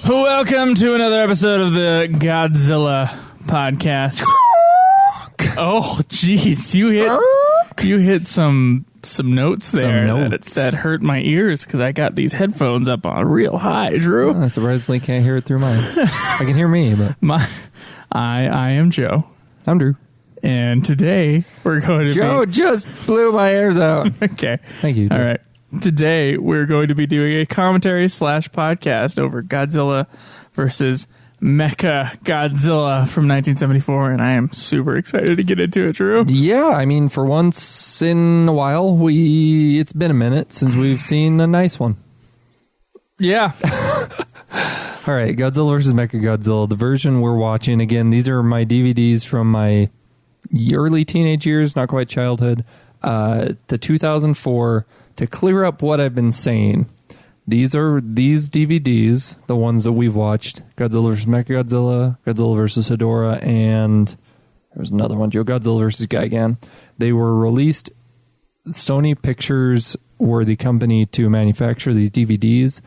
Welcome to another episode of the Godzilla podcast. Oh, jeez, you hit some notes there that hurt my ears because I got these headphones up on real high, Drew. I surprisingly can't hear it through mine. I can hear me, but I am Joe. I'm Drew. And today we're going to Joe just blew my ears out. Okay. Thank you, Joe. All right. Today we're going to be doing a commentary / podcast over Godzilla versus Mechagodzilla from 1974, and I am super excited to get into it, Drew. Yeah, I mean, for once in a while, it's been a minute since we've seen a nice one. Yeah. All right, Godzilla versus Mechagodzilla, the version we're watching. Again, these are my DVDs from my early teenage years, not quite childhood, to 2004. To clear up what I've been saying, these DVDs, the ones that we've watched, Godzilla vs. Mechagodzilla, Godzilla vs. Hedorah, and there was another one, Godzilla vs. Gigan. They were released. Sony Pictures were the company to manufacture these DVDs.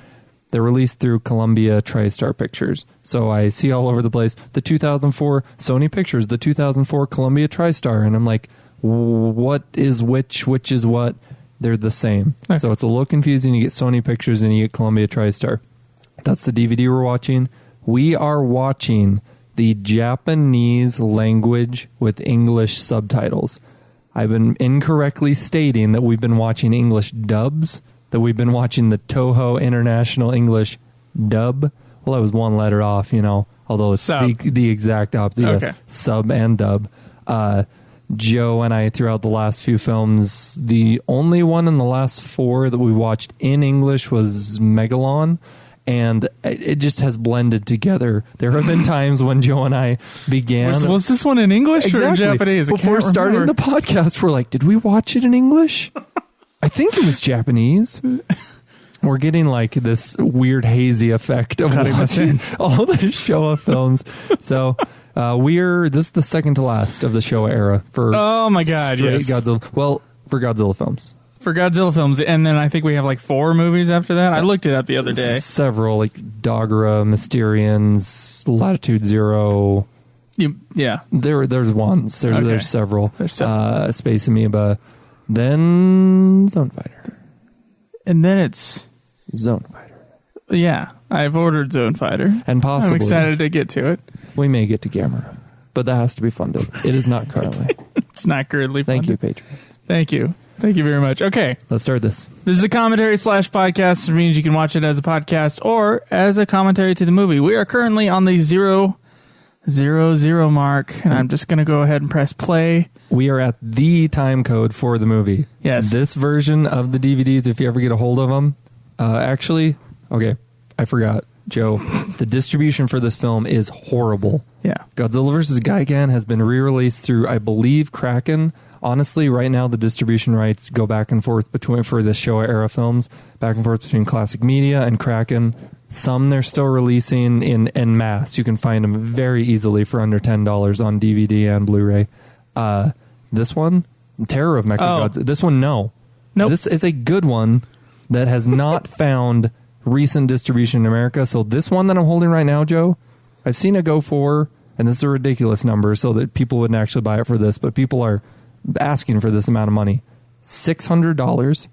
They're released through Columbia TriStar Pictures. So I see all over the place, the 2004 Sony Pictures, the 2004 Columbia TriStar, and I'm like, what is which is what? They're the same. Okay. So it's a little confusing. You get Sony Pictures and you get Columbia TriStar. That's the DVD we're watching. We are watching the Japanese language with English subtitles. I've been incorrectly stating that we've been watching English dubs, that we've been watching the Toho International English dub. Well, that was one letter off, although it's the exact opposite. Okay. Yes, sub and dub. Joe and I, throughout the last few films, the only one in the last 4 that we watched in English was Megalon, and it just has blended together. There have been times when Joe and I began... Was this one in English or in Japanese? Before starting the podcast, we're like, did we watch it in English? I think it was Japanese. We're getting like this weird hazy effect of watching all the Showa films. So... this is the second to last of the Showa era for oh my god, yes. Godzilla. Well, for Godzilla films. For Godzilla films, and then I think we have like 4 movies after that. I looked it up the other day. Several, like Dogora, Mysterians, Latitude Zero. Yeah. There's ones. There's several. There's several. Space Amoeba. Then Zone Fighter. And then it's Zone Fighter. Yeah. I've ordered Zone Fighter. And possibly. I'm excited to get to it. We may get to Gamera, but that has to be funded. It is not currently. It's not currently funded. Thank you, Patreon. Thank you. Thank you very much. Okay. Let's start this. This is a commentary / podcast, which means you can watch it as a podcast or as a commentary to the movie. We are currently on the 000 mark, and I'm just going to go ahead and press play. We are at the time code for the movie. Yes. This version of the DVDs, if you ever get a hold of them, okay, I forgot. Joe, the distribution for this film is horrible. Yeah. Godzilla vs. Gigan has been re-released through, I believe, Kraken. Honestly, right now the distribution rights go back and forth for the Showa era films, back and forth between Classic Media and Kraken. Some they're still releasing in mass. You can find them very easily for under $10 on DVD and Blu-ray. This one, Terror of Mechagodzilla. This one, no. Nope. This is a good one that has not found recent distribution in America. So this one that I'm holding right now, Joe, I've seen it go for, and this is a ridiculous number so that people wouldn't actually buy it for this, but people are asking for this amount of money. $600,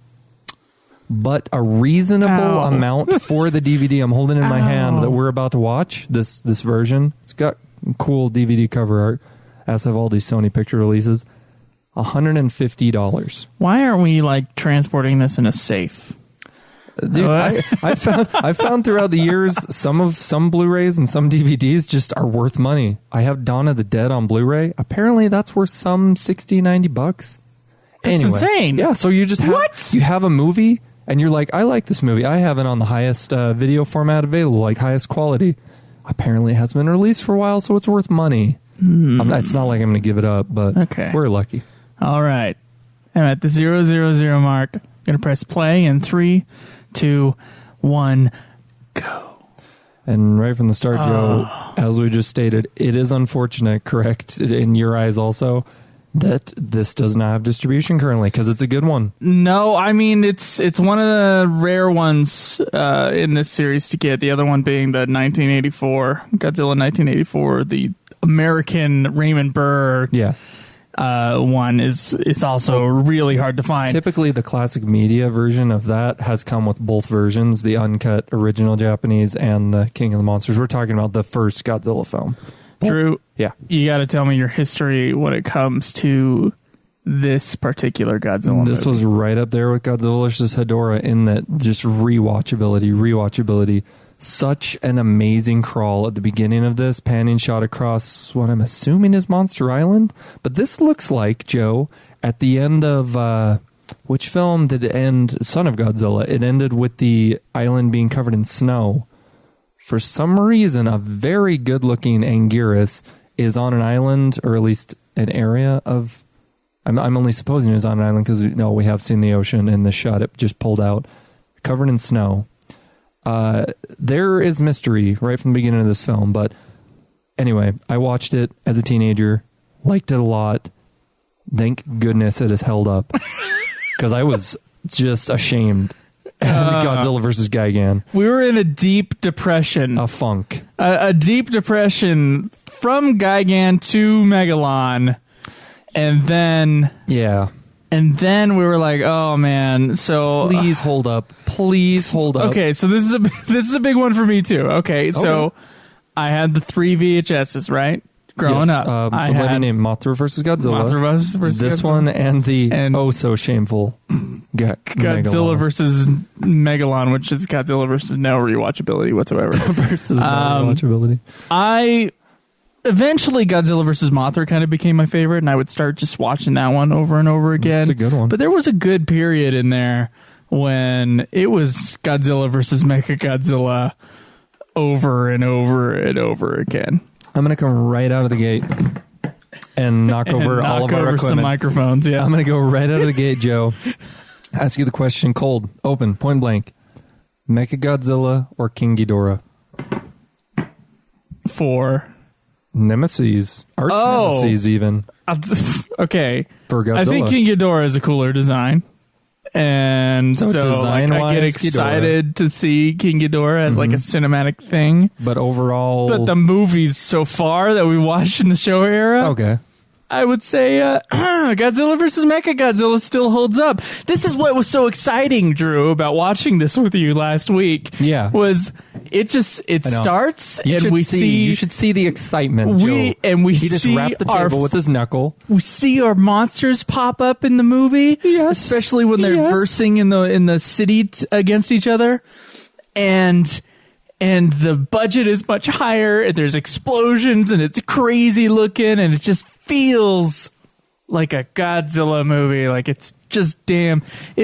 but a reasonable amount for the DVD I'm holding in my hand that we're about to watch, this version. It's got cool DVD cover art, as have all these Sony picture releases. $150. Why aren't we like transporting this in a safe? Dude, I found throughout the years some Blu-rays and some DVDs just are worth money. I have Dawn of the Dead on Blu-ray. Apparently that's worth some $60-$90. That's anyway, insane. Yeah, so you just have a movie and you're like, I like this movie. I have it on the highest video format available, like highest quality. Apparently it hasn't been released for a while, so it's worth money. It's not like I'm going to give it up, but we're lucky. All right. I'm at the 000 mark. I'm going to press play in 3, 2, 1, go. And right from the start, Joe, as we just stated, it is unfortunate, correct, in your eyes also, that this does not have distribution currently, because it's a good one. No, I mean, it's one of the rare ones in this series to get. The other one being the 1984, Godzilla 1984, the American Raymond Burr one is also really hard to find. Typically, the classic media version of that has come with both versions, the uncut original Japanese and the King of the Monsters. We're talking about the first Godzilla film. Drew, yeah, you got to tell me your history when it comes to this particular Godzilla movie. This was right up there with Godzilla vs. Hedorah in that just rewatchability. Such an amazing crawl at the beginning of this, panning shot across what I'm assuming is Monster Island. But this looks like, Joe, at the end of, which film did it end? Son of Godzilla. It ended with the island being covered in snow. For some reason, a very good-looking Anguirus is on an island, or at least an area of... I'm only supposing it's on an island because we have seen the ocean in the shot it just pulled out, covered in snow. There is mystery right from the beginning of this film, but anyway, I watched it as a teenager, liked it a lot. Thank goodness it has held up, because I was just ashamed. Godzilla versus Gigan. We were in a deep depression. A funk. A deep depression from Gigan to Megalon, and then... Yeah. And then we were like, "Oh man!" So please hold up. Okay, so this is a big one for me too. Okay, so I had the 3 VHSs, right? Growing up, I had Mothra versus Godzilla. This Godzilla. one and the so shameful Godzilla versus Megalon, which is Godzilla versus no rewatchability whatsoever. versus no rewatchability. Eventually, Godzilla vs. Mothra kind of became my favorite, and I would start just watching that one over and over again. It's a good one. But there was a good period in there when it was Godzilla vs. Mechagodzilla over and over and over again. I'm going to come right out of the gate and knock over all of our equipment. Some microphones, yeah. I'm going to go right out of the gate, Joe. Ask you the question cold, open, point blank. Mechagodzilla or King Ghidorah? For... Nemesis, arch nemesis, even. Okay, for Godzilla. I think King Ghidorah is a cooler design, and so I get excited to see King Ghidorah as like a cinematic thing. But overall, the movies so far that we watched in the show era, okay, I would say Godzilla vs. Mechagodzilla still holds up. This is what was so exciting, Drew, about watching this with you last week. Yeah, was it starts and we see you should see the excitement. He just rapped the table with his knuckle. We see our monsters pop up in the movie, yes, especially when they're versing in the city against each other, and the budget is much higher, and there's explosions, and it's crazy looking, and it just feels like a Godzilla movie. Like it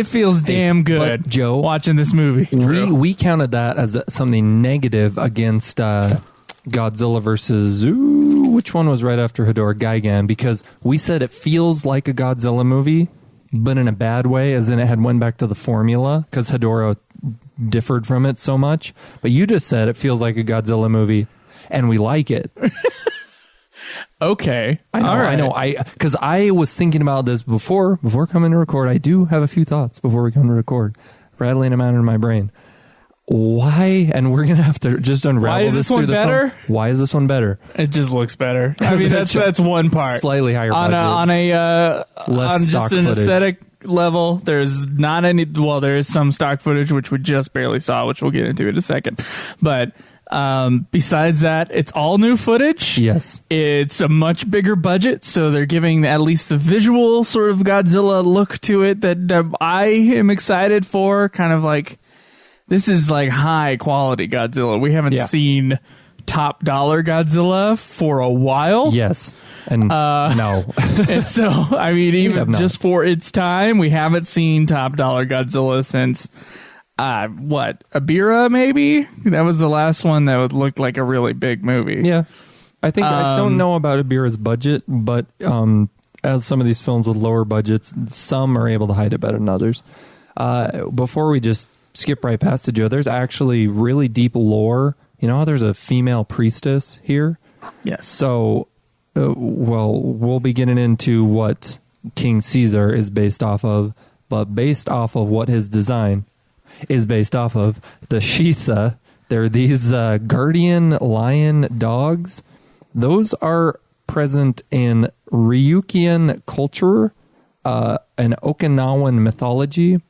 feels damn good. But Joe, watching this movie, we counted that as something negative against Godzilla versus which one was right after Hedorah? Gigan, because we said it feels like a Godzilla movie, but in a bad way, as in it had went back to the formula because Hedorah differed from it so much. But you just said it feels like a Godzilla movie, and we like it. Okay. I know. Because I was thinking about this before coming to record. I do have a few thoughts before we come to record, rattling them out in my brain. Why? And we're gonna have to just unravel this through the better? Film. Why is this one better? It just looks better. I mean, that's one part. Slightly higher budget. On just an aesthetic level, there's not any. Well, there is some stock footage which we just barely saw, which we'll get into in a second, but. Besides that, it's all new footage. Yes. It's a much bigger budget, so they're giving at least the visual sort of Godzilla look to it that I am excited for. Kind of like, this is like high quality Godzilla. We haven't seen top dollar Godzilla for a while. Yes. And no. And so, I mean, even just for its time, we haven't seen top dollar Godzilla since... Abira, maybe? That was the last one that would look like a really big movie. Yeah. I think, I don't know about Abira's budget, but as some of these films with lower budgets, some are able to hide it better than others. Before we just skip right past it, Joe, there's actually really deep lore you know how there's a female priestess here? Yes. So, we'll be getting into what King Caesar is based off of, but based off of what his design is based off of, the Shisa, they're these guardian lion dogs. Those are present in Ryukyuan culture, and Okinawan mythology.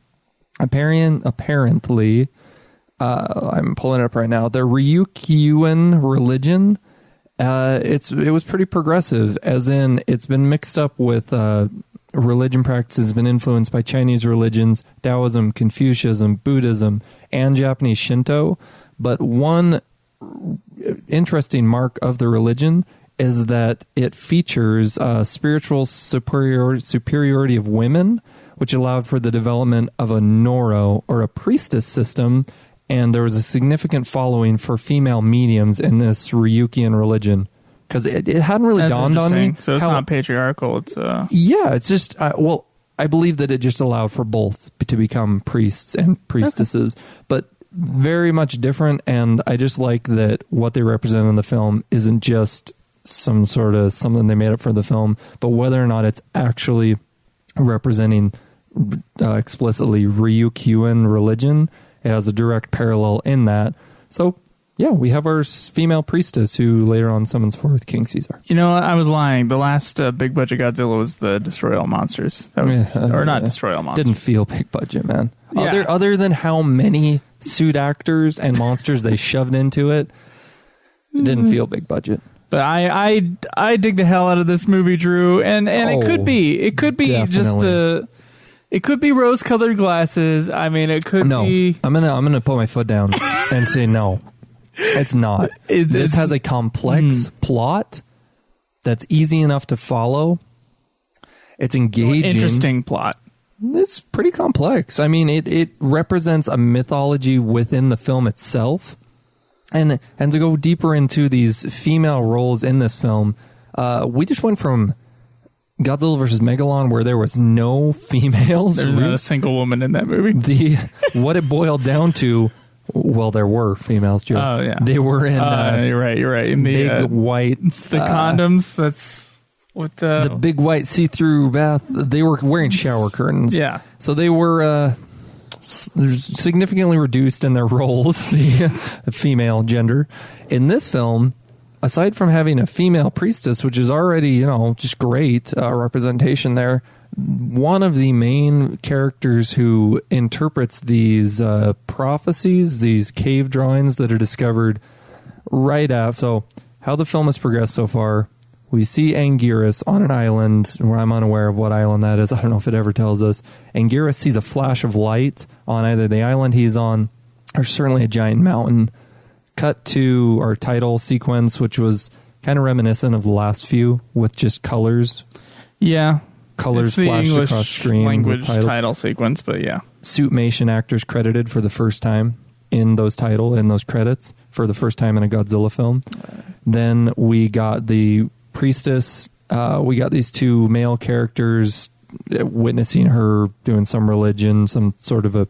Apparently, I'm pulling it up right now. The Ryukyuan religion, it was pretty progressive, as in it's been mixed up with religion practices, been influenced by Chinese religions, Taoism, Confucianism, Buddhism, and Japanese Shinto. But one interesting mark of the religion is that it features spiritual superiority of women, which allowed for the development of a Noro, or a priestess system, and there was a significant following for female mediums in this Ryukyuan religion. Because it hadn't really dawned on me. So it's not patriarchal. It's yeah, it's just I believe that it just allowed for both to become priests and priestesses, but very much different. And I just like that what they represent in the film isn't just some sort of something they made up for the film, but whether or not it's actually representing explicitly Ryukyuan religion, it has a direct parallel in that. So yeah, we have our female priestess who later on summons forth King Caesar. You know, I was lying. The last big budget Godzilla was the Destroy All Monsters. That was, or not Destroy All Monsters. Didn't feel big budget, man. Yeah. Other than how many suit actors and monsters they shoved into it, it didn't feel big budget. But I dig the hell out of this movie, Drew, and it could be definitely. just it could be rose-colored glasses. I mean, it could be. I'm gonna put my foot down and say no. It's not. This has a complex plot that's easy enough to follow. It's engaging. Interesting plot. It's pretty complex. I mean, it represents a mythology within the film itself. And to go deeper into these female roles in this film, we just went from Godzilla vs. Megalon, where there was no females. There's not a single woman in that movie. What it boiled down to, well, there were females, Joe. Oh, yeah. They were in... you're right. In the big white... The condoms, that's what... the big white see-through bath. They were wearing shower curtains. Yeah. So they were significantly reduced in their roles, the female gender. In this film, aside from having a female priestess, which is already, just great representation there, one of the main characters who interprets these prophecies, these cave drawings that are discovered right out. So how the film has progressed so far, we see Anguirus on an island where I'm unaware of what island that is. I don't know if it ever tells us. Anguirus sees a flash of light on either the island he's on or certainly a giant mountain. Cut to our title sequence, which was kind of reminiscent of the last few with just colors. Yeah. Colors flashed English across screen. Language title sequence, but yeah. Suitmation actors credited for the first time in those credits for the first time in a Godzilla film. Then we got the priestess. We got these two male characters witnessing her doing some religion, some sort of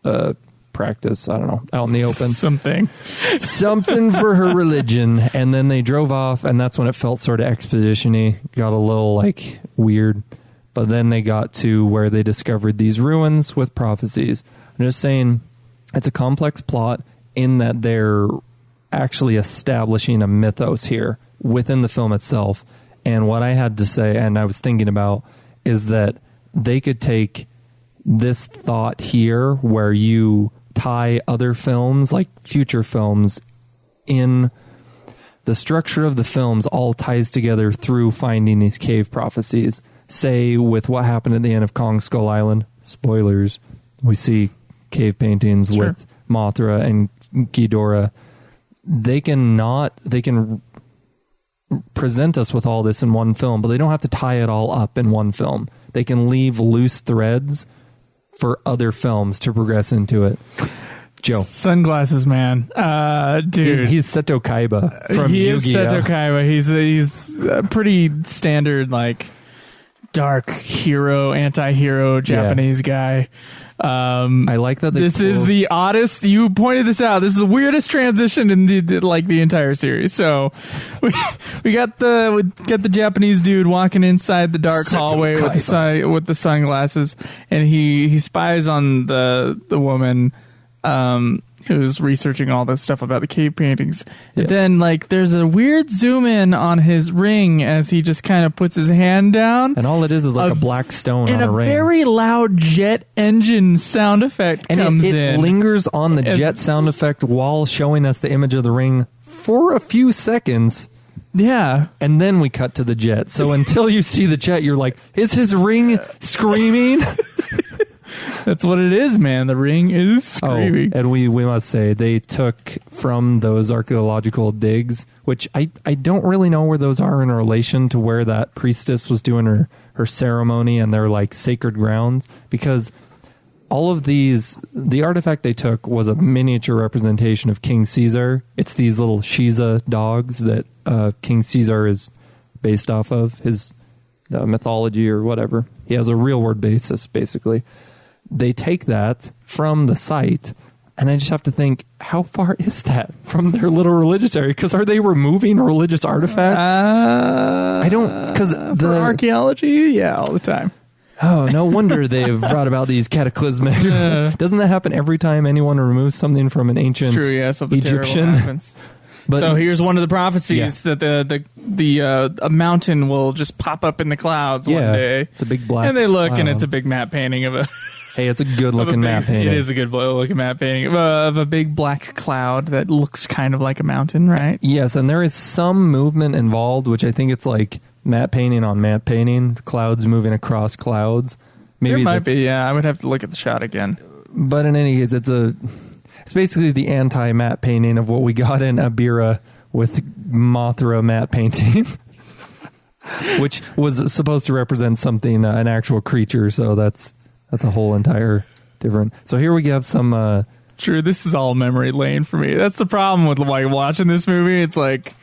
a practice, I don't know, out in the open. Something for her religion. And then they drove off, and that's when it felt sort of expedition-y. Got a little, weird. But then they got to where they discovered these ruins with prophecies. I'm just saying, it's a complex plot in that they're actually establishing a mythos here within the film itself. And what I had to say, and I was thinking about, is that they could take this thought here where you tie other films, like future films, in the structure of the films all ties together through finding these cave prophecies. Say with what happened at the end of Kong Skull Island, spoilers, we see cave paintings with Mothra and Ghidorah. They can present us with all this in one film, but they don't have to tie it all up in one film. They can leave loose threads for other films to progress into it. Joe. Sunglasses, man. Dude. He's Seto Kaiba from He Yu-Gi-Oh! is Seto Kaiba. He's a pretty standard, dark hero, anti-hero Japanese guy. I like that. This is the oddest. You pointed this out. This is the weirdest transition in the entire series. So we got the Japanese dude walking inside the dark hallway with the sunglasses, and he spies on the woman who's researching all this stuff about the cave paintings. Yes. Then there's a weird zoom in on his ring as he just kind of puts his hand down, and all it is like a black stone on a ring. And a very loud jet engine sound effect comes in. It lingers on the jet sound effect while showing us the image of the ring for a few seconds. Yeah. And then we cut to the jet. So until you see the jet, you're like, is his ring screaming? That's what it is, man. The ring is screaming. Oh, and we must say, they took from those archaeological digs, which I don't really know where those are in relation to where that priestess was doing her ceremony and their sacred grounds, because all of these, the artifact they took was a miniature representation of King Caesar. It's these little Shiza dogs that King Caesar is based off of, his mythology or whatever. He has a real world basis, basically. They take that from the site, and I just have to think, how far is that from their little religious area? Because are they removing religious artifacts? I don't, because for archaeology, yeah, all the time. Oh, no wonder they've brought about these cataclysmic. Doesn't that happen every time anyone removes something from an ancient Egyptian? Happens. But, so here's one of the prophecies that a mountain will just pop up in the clouds one day. It's a big black. And they look, and it's a big matte painting of a. Hey, it's a good-looking map painting. It is a good-looking map painting of a big black cloud that looks kind of like a mountain, right? Yes, and there is some movement involved, which I think it's like matte painting on matte painting, clouds moving across clouds. Maybe there might be, yeah. I would have to look at the shot again. But in any case, it's basically the anti-matte painting of what we got in Abira with Mothra matte painting, which was supposed to represent something, an actual creature, so that's a whole entire different. So here we have some. True, this is all memory lane for me. That's the problem with watching this movie. It's like,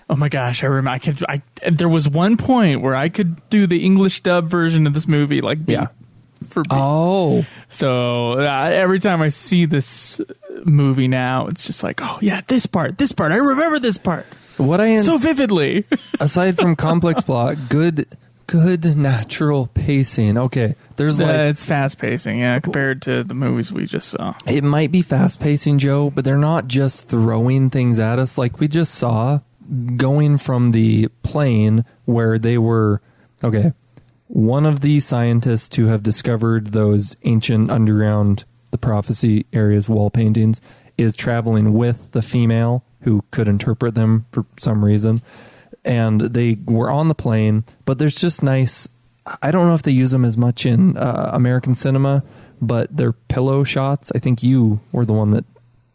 oh my gosh, I remember. There was one point where I could do the English dub version of this movie, for beat. Oh, so every time I see this movie now, it's just like, oh yeah, this part. I remember this part. So vividly. Aside from complex plot, good natural pacing. Okay, there's it's fast pacing, yeah, compared to the movies we just saw. It might be fast pacing, Joe, but they're not just throwing things at us like we just saw. Going from the plane where they were, one of the scientists who have discovered those ancient underground, the prophecy areas wall paintings, is traveling with the female who could interpret them for some reason. And they were on the plane, but there's just nice, I don't know if they use them as much in American cinema, but they're pillow shots. I think you were the one that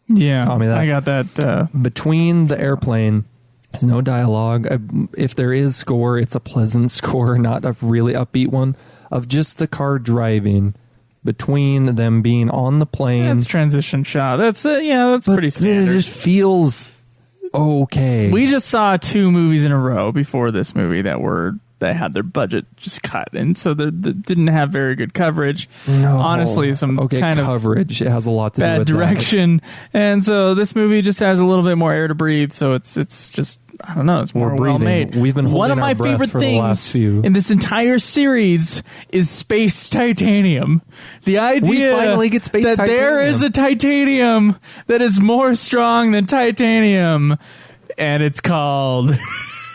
taught me that. I got that. Between the airplane, there's no dialogue. If there is score, it's a pleasant score, not a really upbeat one, of just the car driving between them being on the plane. That's transition shot. That's pretty standard. It just feels okay. We just saw 2 movies in a row before this movie that had their budget just cut, and so they didn't have very good coverage. No. Honestly, some kind of coverage. It has a lot to do with bad direction, and so this movie just has a little bit more air to breathe. So it's just, I don't know, it's more well made. We've been holding one of my favorite things in this entire series is space titanium. The idea we finally get space that titanium. There is a titanium that is more strong than titanium, and it's called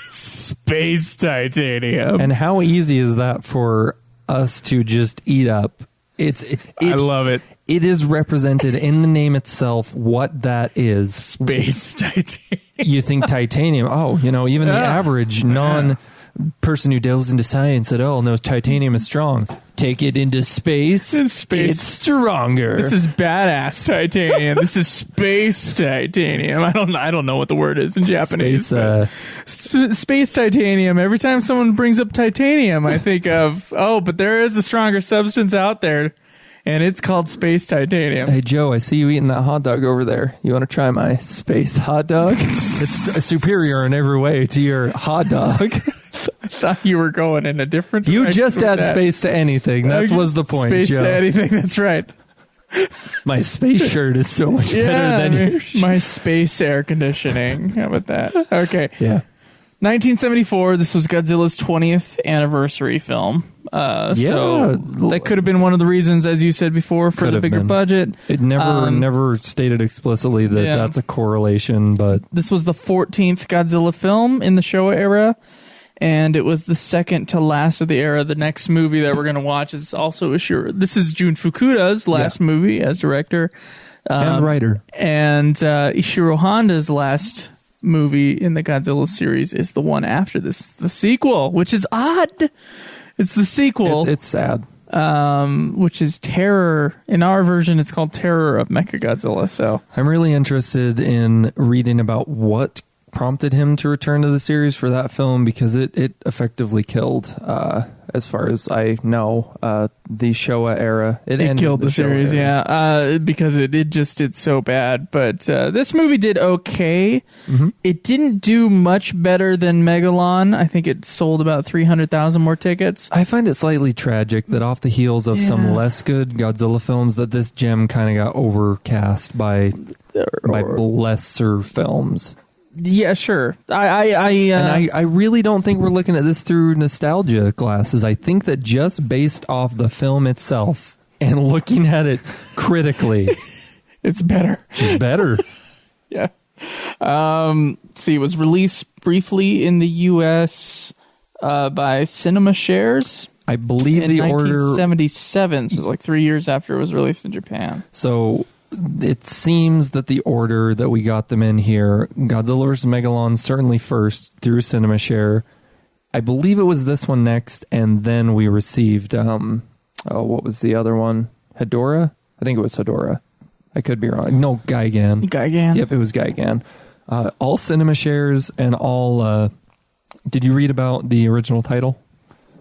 space titanium. And how easy is that for us to just eat up? I love it. It is represented in the name itself what that is. Space titanium. You think titanium, even the average non-person who delves into science at all knows titanium is strong. Take it into space, it's stronger. This is badass titanium. This is space titanium. I don't know what the word is in Japanese. Space titanium. Every time someone brings up titanium, I think of, but there is a stronger substance out there, and it's called space titanium. Hey, Joe, I see you eating that hot dog over there. You want to try my space hot dog? It's superior in every way to your hot dog. thought you were going in a different You direction just with add that. space to anything. That was the point, Space Joe. to anything, that's right. My space shirt is so much better than your shirt. my space air conditioning. How about that? Okay. Yeah. 1974, this was Godzilla's 20th anniversary film. So that could have been one of the reasons, as you said before, for the bigger budget. It never stated explicitly that that's a correlation, but... This was the 14th Godzilla film in the Showa era, and it was the second to last of the era. The next movie that we're going to watch is also this is Jun Fukuda's last movie as director. And writer. And Ishiro Honda's last movie in the Godzilla series is the one after this, the sequel, which is odd. It's the sequel. It's sad. Which is Terror. In our version, it's called Terror of Mechagodzilla. So I'm really interested in reading about what prompted him to return to the series for that film, because it effectively killed, as far as I know, the Showa era. It killed the series, because it just did so bad. But this movie did okay. Mm-hmm. It didn't do much better than Megalon. I think it sold about 300,000 more tickets. I find it slightly tragic that off the heels of some less good Godzilla films, that this gem kind of got overcast by lesser films. Yeah, sure. I really don't think we're looking at this through nostalgia glasses. I think that just based off the film itself and looking at it critically, it's better. It's better. Yeah. See, it was released briefly in the U.S. By Cinema Shares. I believe in the order 1977, so like 3 years after it was released in Japan. So it seems that the order that we got them in here, Godzilla vs. Megalon certainly first through Cinema Share. I believe it was this one next, and then we received, what was the other one? Hedorah? I think it was Hedorah. I could be wrong. No, Gigan. Yep, it was Gigan. All Cinema Shares and all... did you read about the original title?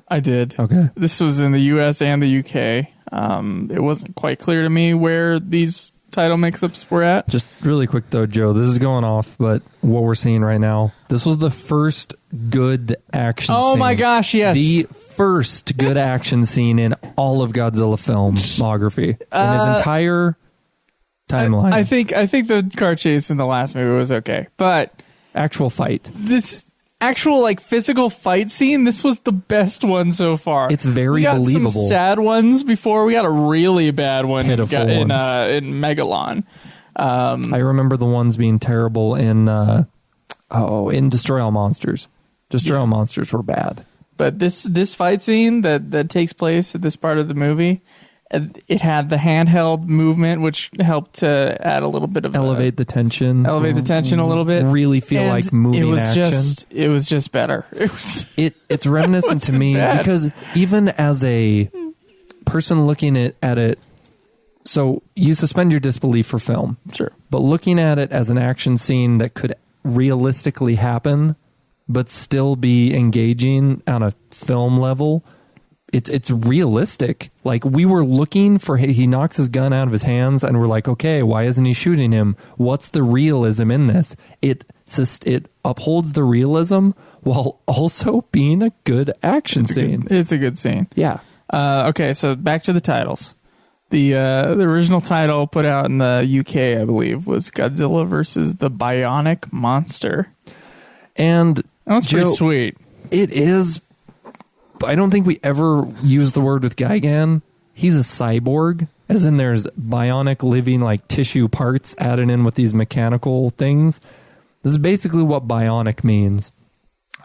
I did. Okay. This was in the U.S. and the U.K. It wasn't quite clear to me where these title mix-ups were at. Just really quick though, Joe, this is going off, but what we're seeing right now, this was the first good action scene. Oh my gosh, yes. The first good action scene in all of Godzilla filmography. In his entire timeline. I think the car chase in the last movie was okay, but actual fight. This actual like physical fight scene, this was the best one so far. It's very believable. We got some sad ones before. We got a really bad one in Megalon. I remember the ones being terrible in Destroy All Monsters. Destroy All Monsters were bad. But this fight scene that takes place at this part of the movie, it had the handheld movement, which helped to add a little bit of elevate the tension a little bit. Really feel like moving action. It was just better. It's reminiscent to me because even as a person looking at it, so you suspend your disbelief for film, sure, but looking at it as an action scene that could realistically happen, but still be engaging on a film level. It's realistic. Like, we were looking for, he knocks his gun out of his hands and we're like, okay, why isn't he shooting him? What's the realism in this? It upholds the realism while also being a good action scene. It's a good scene. Yeah. Okay, so back to the titles. The original title put out in the UK, I believe, was Godzilla versus the Bionic Monster. And that was pretty sweet. It is. I don't think we ever use the word with Gigan. He's a cyborg, as in there's bionic living like tissue parts added in with these mechanical things. This is basically what bionic means.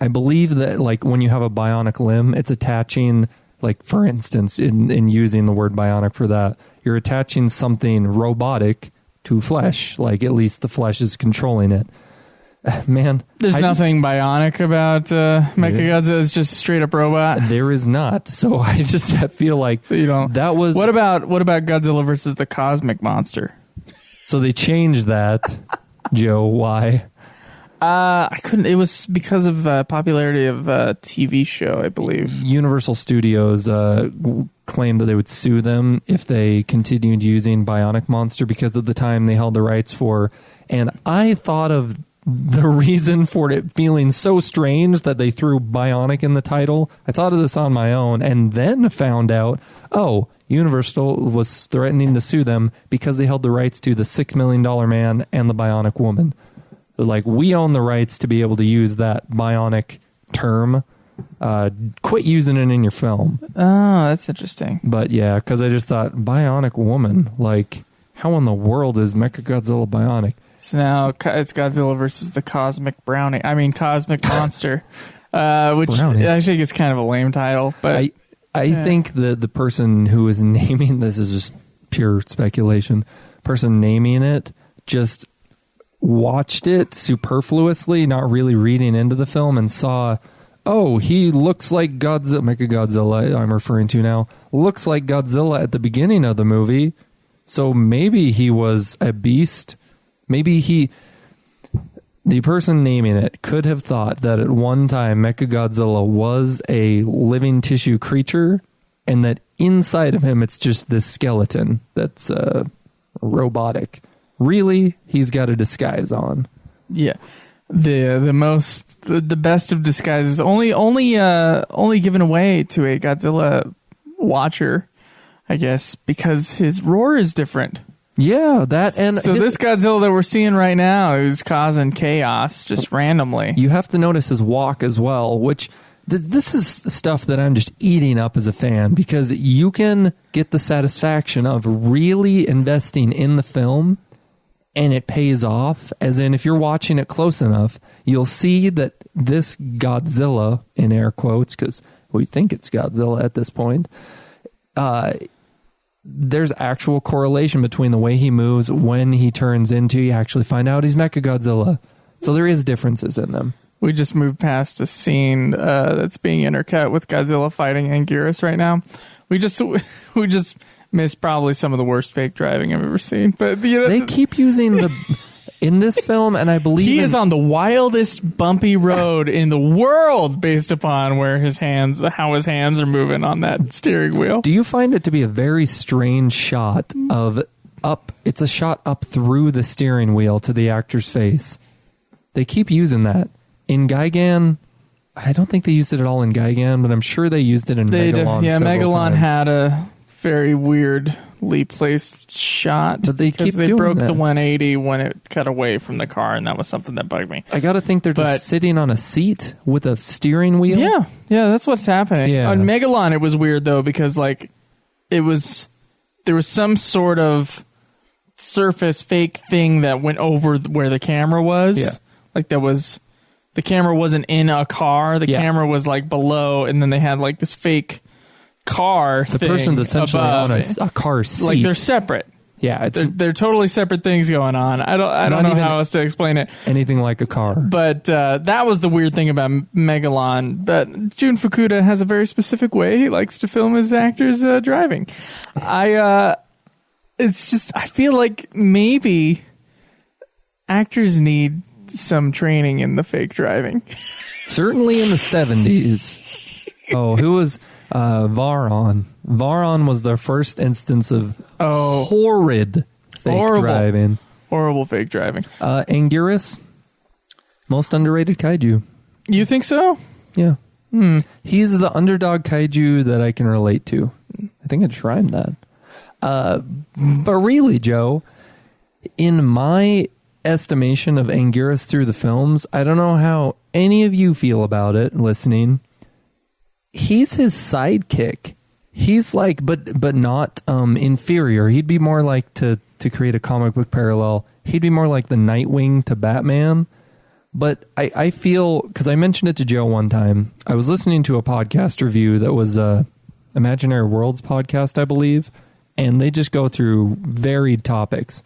I believe that like when you have a bionic limb, it's attaching, like for instance, in using the word bionic for that, you're attaching something robotic to flesh, like at least the flesh is controlling it. Man, there's nothing bionic about Mechagodzilla. It's just straight up robot. There is not. So I just feel like that was. What about Godzilla versus the Cosmic Monster? So they changed that, Joe. Why? I couldn't. It was because of popularity of a TV show, I believe. Universal Studios claimed that they would sue them if they continued using Bionic Monster because of the time they held the rights for. And I thought of the reason for it feeling so strange that they threw bionic in the title, I thought of this on my own and then found out, Universal was threatening to sue them because they held the rights to the $6 Million Man and the Bionic Woman. They're like, we own the rights to be able to use that bionic term. Quit using it in your film. Oh, that's interesting. But yeah, because I just thought, Bionic Woman, like, how in the world is Mechagodzilla bionic? So now it's Godzilla versus the Cosmic Monster, which Brownie. I think is kind of a lame title. But I think the person who is naming this is just pure speculation. Person naming it just watched it superfluously, not really reading into the film, and saw, he looks like Godzilla. Mechagodzilla, I'm referring to now, looks like Godzilla at the beginning of the movie. So maybe he was a beast. Maybe the person naming it could have thought that at one time Mechagodzilla was a living tissue creature and that inside of him it's just this skeleton that's robotic. Really, he's got a disguise on. Yeah. The best of disguises only given away to a Godzilla watcher, I guess, because his roar is different. Yeah, that and so this Godzilla that we're seeing right now is causing chaos just randomly. You have to notice his walk as well, which this is stuff that I'm just eating up as a fan, because you can get the satisfaction of really investing in the film and it pays off. As in, if you're watching it close enough, you'll see that this Godzilla, in air quotes, because we think it's Godzilla at this point, there's actual correlation between the way he moves when he turns into, you actually find out he's Mechagodzilla. So there is differences in them. We just moved past a scene that's being intercut with Godzilla fighting Anguirus right now. We just missed probably some of the worst fake driving I've ever seen. But they keep using the in this film, and I believe he is on the wildest bumpy road in the world based upon how his hands are moving on that steering wheel. Do you find it to be a very strange shot of up? It's a shot up through the steering wheel to the actor's face. They keep using that in Gigan. I don't think they used it at all in Gigan, but I'm sure they used it in Megalon. Yeah, Megalon times. had a very weirdly placed shot, but they broke that. The 180 when it cut away from the car, and that was something that bugged me. I gotta think they're just sitting on a seat with a steering wheel. Yeah, that's what's happening. Yeah. On Megalon, it was weird though, because there was some sort of surface fake thing that went over where the camera was. Yeah, the camera wasn't in a car. The camera was below, and then they had this fake car the person's essentially on a car seat. They're separate. Yeah, they're totally separate things going on. I don't know how else to explain it. Anything like a car. But that was the weird thing about Megalon. But Jun Fukuda has a very specific way he likes to film his actors driving. It's just, I feel like maybe actors need some training in the fake driving. Certainly in the 70s. Who was Varon? Varon was the first instance of horrid fake driving. Horrible fake driving. Anguirus, most underrated kaiju. You think so? Yeah. He's the underdog kaiju that I can relate to. I think I just rhymed that. But really, Joe, in my estimation of Anguirus through the films, I don't know how any of you feel about it listening. He's his sidekick. He's but not inferior. He'd be more like, to create a comic book parallel, he'd be more like the Nightwing to Batman. But I feel, because I mentioned it to Joe one time, I was listening to a podcast review that was Imaginary Worlds podcast, I believe, and they just go through varied topics.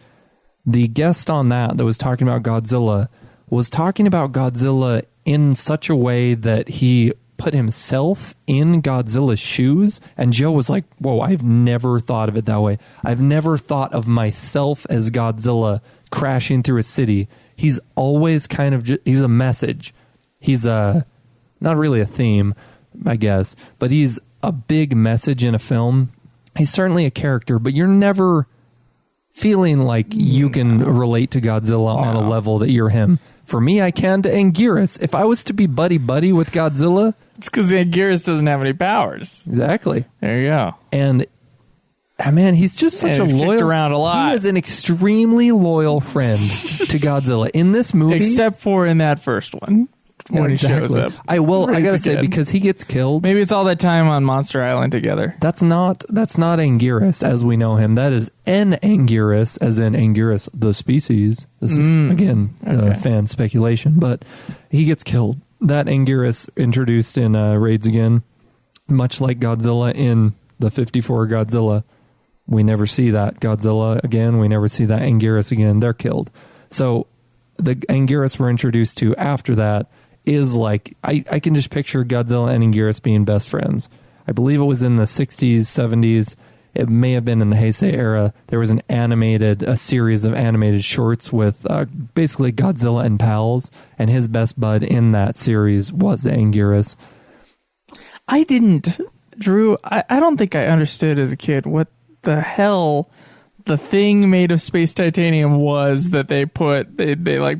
The guest on that was talking about Godzilla was talking about Godzilla in such a way that he put himself in Godzilla's shoes, and Joe was like, whoa, I've never thought of it that way. I've never thought of myself as Godzilla crashing through a city. He's always kind of he's a message. He's not really a theme, I guess, but he's a big message in a film. He's certainly a character, but you're never feeling like you can relate to Godzilla on a level that you're him. For me, I can to Anguirus. If I was to be buddy-buddy with Godzilla... It's because Anguirus doesn't have any powers. Exactly. There you go. And, man, he's just such a loyal... kicked around a lot. He is an extremely loyal friend to Godzilla. In this movie... Except for in that first one. When he shows up. I gotta say, because he gets killed. Maybe it's all that time on Monster Island together. That's not Anguirus as we know him. That is an Anguirus, as in Anguirus the species. This is again fan speculation, but he gets killed. That Anguirus introduced in Raids Again, much like Godzilla in the 54 Godzilla. We never see that Godzilla again. We never see that Anguirus again. They're killed. So the Anguirus we're introduced to after that is like, I can just picture Godzilla and Anguirus being best friends. I believe it was in the 60s, 70s. It may have been in the Heisei era. There was a series of animated shorts with basically Godzilla and pals, and his best bud in that series was Anguirus. Drew, I don't think I understood as a kid what the hell the thing made of space titanium was that they like...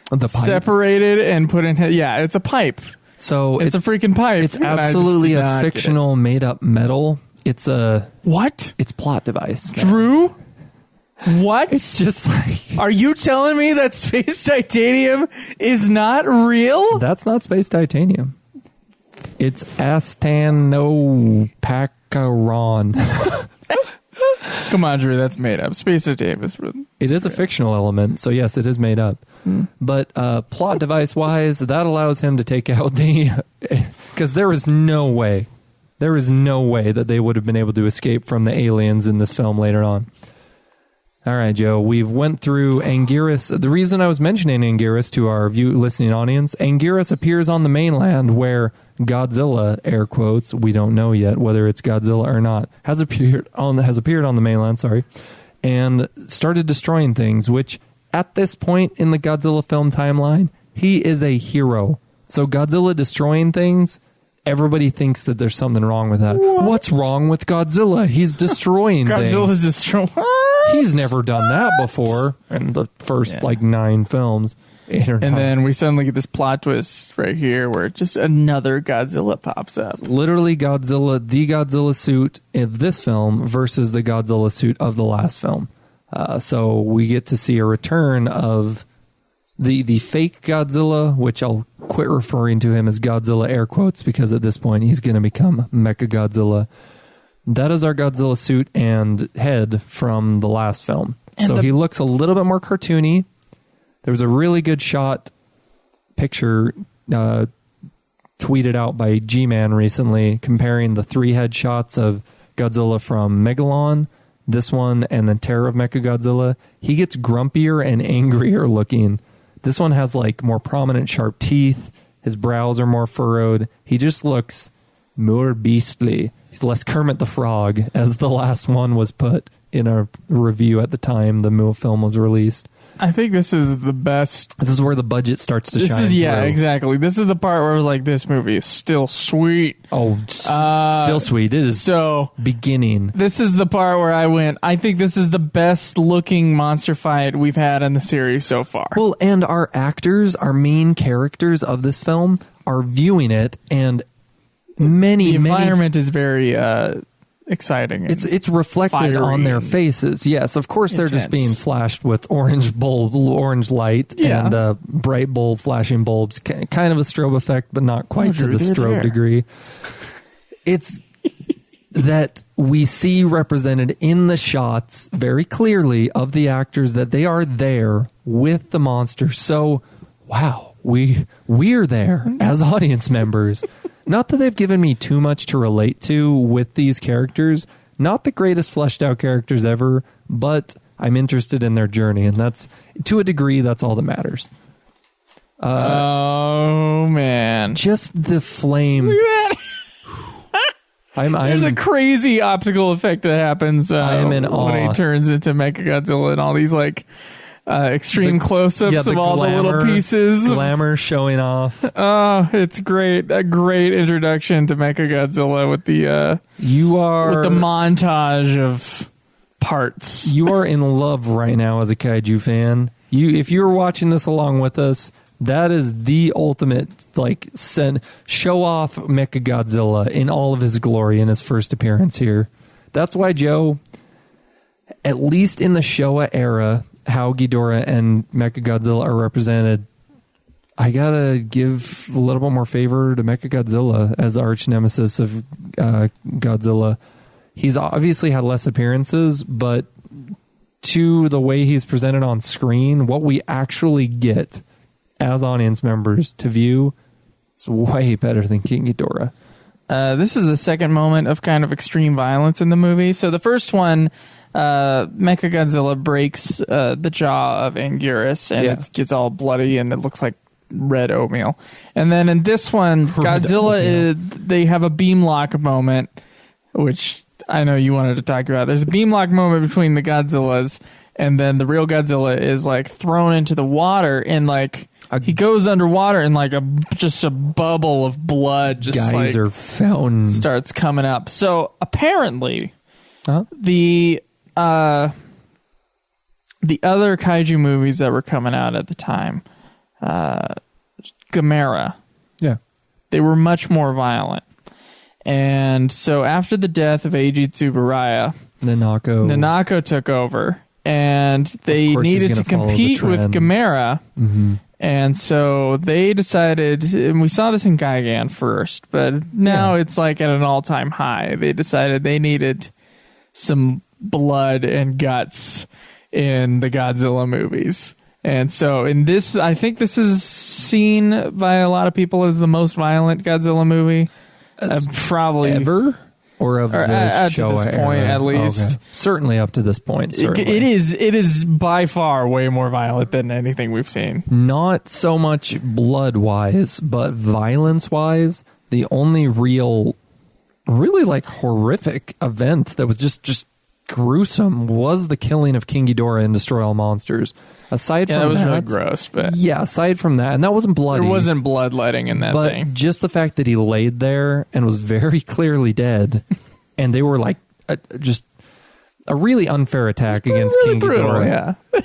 The pipe. Separated and put in... Yeah, it's a pipe. So it's a freaking pipe. It's absolutely a fictional, made-up metal. It's a... What? It's plot device. Drew? What? It's just like... Are you telling me that space titanium is not real? That's not space titanium. It's Astanopacharon. Come on, Drew, that's made up. Space titanium is real. It is a fictional element, so yes, it is made up. But plot device-wise, that allows him to take out the... Because there is no way that they would have been able to escape from the aliens in this film later on. All right, Joe, we've went through Anguirus. The reason I was mentioning Anguirus to our listening audience, Anguirus appears on the mainland where Godzilla, air quotes, we don't know yet whether it's Godzilla or not, has appeared on the mainland, and started destroying things, which at this point in the Godzilla film timeline, he is a hero. So Godzilla destroying things, everybody thinks that there's something wrong with that. What's wrong with Godzilla? He's destroying things. Godzilla's destroying... He's never done that before in the first 9 films. And then we suddenly get this plot twist right here where just another Godzilla pops up. Literally Godzilla, the Godzilla suit of this film versus the Godzilla suit of the last film. So we get to see a return of the fake Godzilla, which I'll quit referring to him as Godzilla air quotes because at this point he's going to become Mechagodzilla. That is our Godzilla suit and head from the last film. And so he looks a little bit more cartoony. There was a really good picture tweeted out by G-Man recently comparing the 3 headshots of Godzilla from Megalon, this one, and the Terror of Mechagodzilla. He gets grumpier and angrier looking. This one has more prominent sharp teeth. His brows are more furrowed. He just looks more beastly. He's less Kermit the Frog, as the last one was put in a review at the time the film was released. I think this is the best. This is where the budget starts to shine. Yeah, exactly. This is the part where I was like, this movie is still sweet. Oh, still sweet. It is so beginning. This is the part where I went, I think this is the best looking monster fight we've had in the series so far. Well, and our actors, our main characters of this film are viewing it, and the environment is very exciting. It's reflected on their faces. Yes, of course they're just being flashed with orange light and bright bulb flashing bulbs. Kind of a strobe effect, but not quite to the strobe degree. It's that we see represented in the shots very clearly of the actors that they are there with the monster. So, wow, we're there as audience members. Not that they've given me too much to relate to with these characters. Not the greatest fleshed out characters ever, but I'm interested in their journey, and that's, to a degree, that's all that matters. Oh, man. Just the flame. Look at that. There's a crazy optical effect that happens I am in awe. when he turns into Mechagodzilla and all these, extreme close-ups of all the little pieces. Glamour showing off. Oh, it's great. A great introduction to Mechagodzilla with the with the montage of parts. You are in love right now as a kaiju fan. If you're watching this along with us, that is the ultimate show off Mechagodzilla in all of his glory in his first appearance here. That's why, Joe, at least in the Showa era, how Ghidorah and Mechagodzilla are represented, I gotta give a little bit more favor to Mechagodzilla as arch nemesis of Godzilla. He's obviously had less appearances, but to the way he's presented on screen, what we actually get as audience members to view is way better than King Ghidorah. This is the second moment of kind of extreme violence in the movie. So the first one, Mechagodzilla breaks the jaw of Anguirus, and it gets all bloody, and it looks like red oatmeal. And then in this one, Godzilla, they have a beam lock moment, which I know you wanted to talk about. There's a beam lock moment between the Godzillas, and then the real Godzilla is like thrown into the water, and he goes underwater, and just a bubble of blood just geyser fountain starts coming up. So apparently, the other kaiju movies that were coming out at the time, Gamera, they were much more violent. And so after the death of Eiji Tsuburaya, Nanako took over, and they needed to compete with Gamera. Mm-hmm. And so they decided, and we saw this in Gigan first, but now it's like at an all-time high. They decided they needed some blood and guts in the Godzilla movies. And so in this, I think this is seen by a lot of people as the most violent Godzilla movie. Probably ever, or of the show to this point, era. at least. Okay. Certainly up to this point. It is by far way more violent than anything we've seen. Not so much blood wise, but violence wise. The only really horrific event that was just gruesome was the killing of King Ghidorah in Destroy All Monsters. Aside from that was really gross, but aside from that, and that wasn't bloody. There wasn't bloodletting in that thing. But just the fact that he laid there and was very clearly dead, and they were just a really unfair attack against King Ghidorah. Yeah.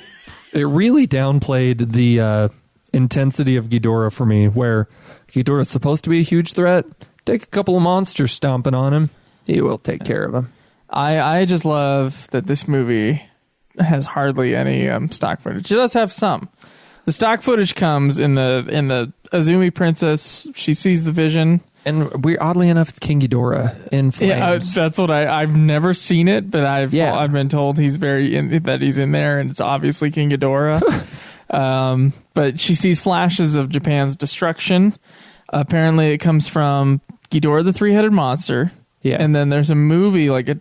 It really downplayed the intensity of Ghidorah for me, where Ghidorah is supposed to be a huge threat. Take a couple of monsters stomping on him, he will take care of him. I just love that this movie has hardly any stock footage. It does have some. The stock footage comes in the Azumi Princess. She sees the vision, and oddly enough, it's King Ghidorah in flames. Yeah, that's what I've never seen it, but I've been told that he's in there, and it's obviously King Ghidorah. But she sees flashes of Japan's destruction. Apparently, it comes from Ghidorah the Three-Headed Monster. Yeah, and then there's a movie, like a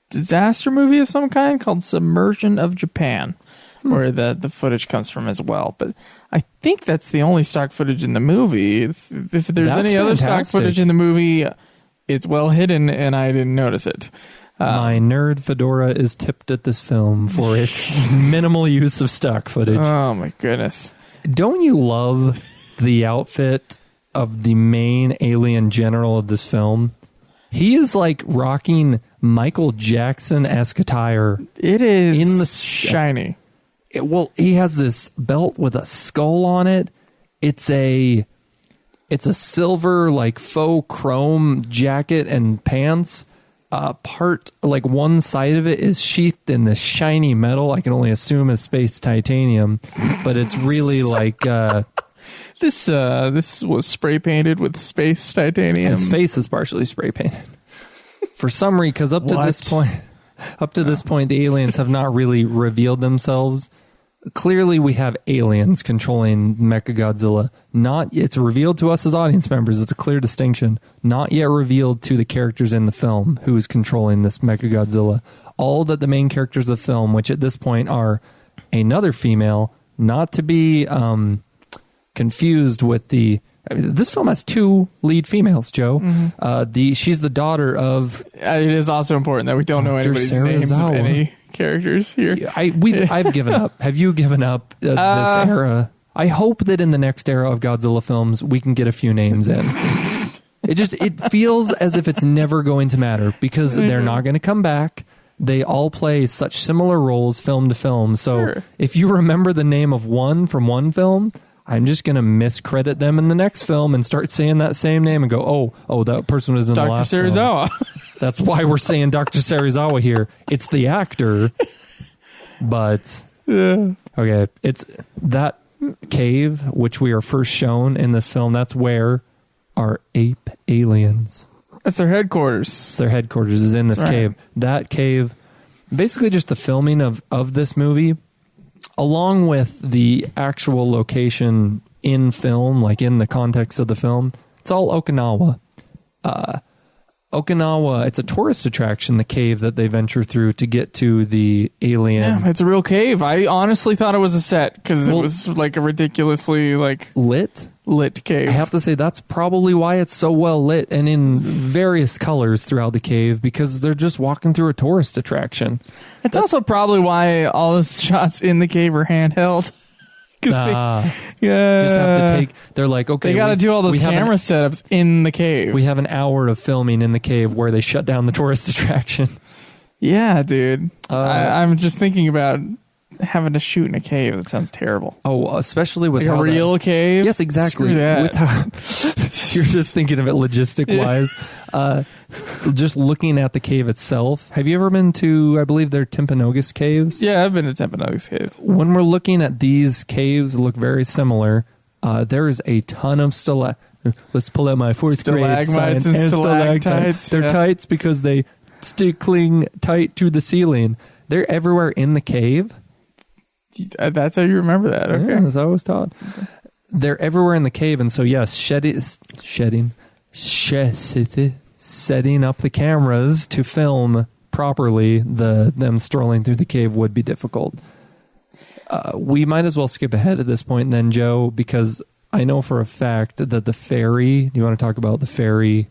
disaster movie of some kind called Submersion of Japan, where the footage comes from as well. But I think that's the only stock footage in the movie. If there's any other stock footage in the movie, it's well hidden, and I didn't notice it. My nerd fedora is tipped at this film for its minimal use of stock footage. Oh my goodness. Don't you love the outfit of the main alien general of this film? He is like rocking Michael Jackson-esque attire. It is shiny. He has this belt with a skull on it. It's a silver faux chrome jacket and pants. One side of it is sheathed in this shiny metal. I can only assume is space titanium, but it's really This was spray painted with space titanium. His face is partially spray painted. For some reason, because up to this point, the aliens have not really revealed themselves. Clearly, we have aliens controlling Mechagodzilla. It's revealed to us as audience members. It's a clear distinction. Not yet revealed to the characters in the film who is controlling this Mechagodzilla. All that the main characters of the film, which at this point are another female, not to be confused with this film has two lead females, Joe. Mm-hmm. She's the daughter of. It is also important that we don't know anybody's names of any characters here. I've given up. Have you given up this era? I hope that in the next era of Godzilla films, we can get a few names in. It feels as if it's never going to matter because they're not going to come back. they all play such similar roles film to film. So Sure. if you remember the name of one from one film, I'm just going to miscredit them in the next film and start saying that same name and go, oh, that person was in the last Dr. Serizawa. film. That's why we're saying Dr. Serizawa here. It's the actor, but Yeah. okay, it's that cave which we are first shown in this film. That's where our ape aliens. That's their headquarters. It's their headquarters is in this That's right. cave. That cave, basically just the filming of this movie, along with the actual location in film, like in the context of the film, it's all Okinawa. Okinawa, it's a tourist attraction, the cave that they venture through to get to the alien. Yeah, it's a real cave. I honestly thought it was a set because it was like a ridiculously lit cave. I have to say that's probably why it's so well lit and in various colors throughout the cave, because they're just walking through a tourist attraction. It's also probably why all the shots in the cave are handheld. 'Cause Just have to take. They're like, okay, they got to do all those camera setups in the cave. We have an hour of filming in the cave where they shut down the tourist attraction. Yeah, dude. I'm just thinking about having to shoot in a cave. That sounds terrible. Oh, especially with Like a real cave? Yes, exactly. Screw that. With how, you're just thinking of it logistic wise. Just looking at the cave itself. Have you ever been to, I believe they're Timpanogos caves? Yeah, I've been to Timpanogos Cave. When we're looking at these caves, look very similar. There is a ton of let's pull out my fourth grade Stalagmites science. and stalactites. They're tights because they cling tight to the ceiling. They're everywhere in the cave. That's how you remember that. Okay. Yeah, as I was taught. They're everywhere in the cave, and so yes, setting up the cameras to film properly them strolling through the cave would be difficult. We might as well skip ahead at this point then, Joe, because I know for a fact that the ferry. Do you want to talk about the ferry?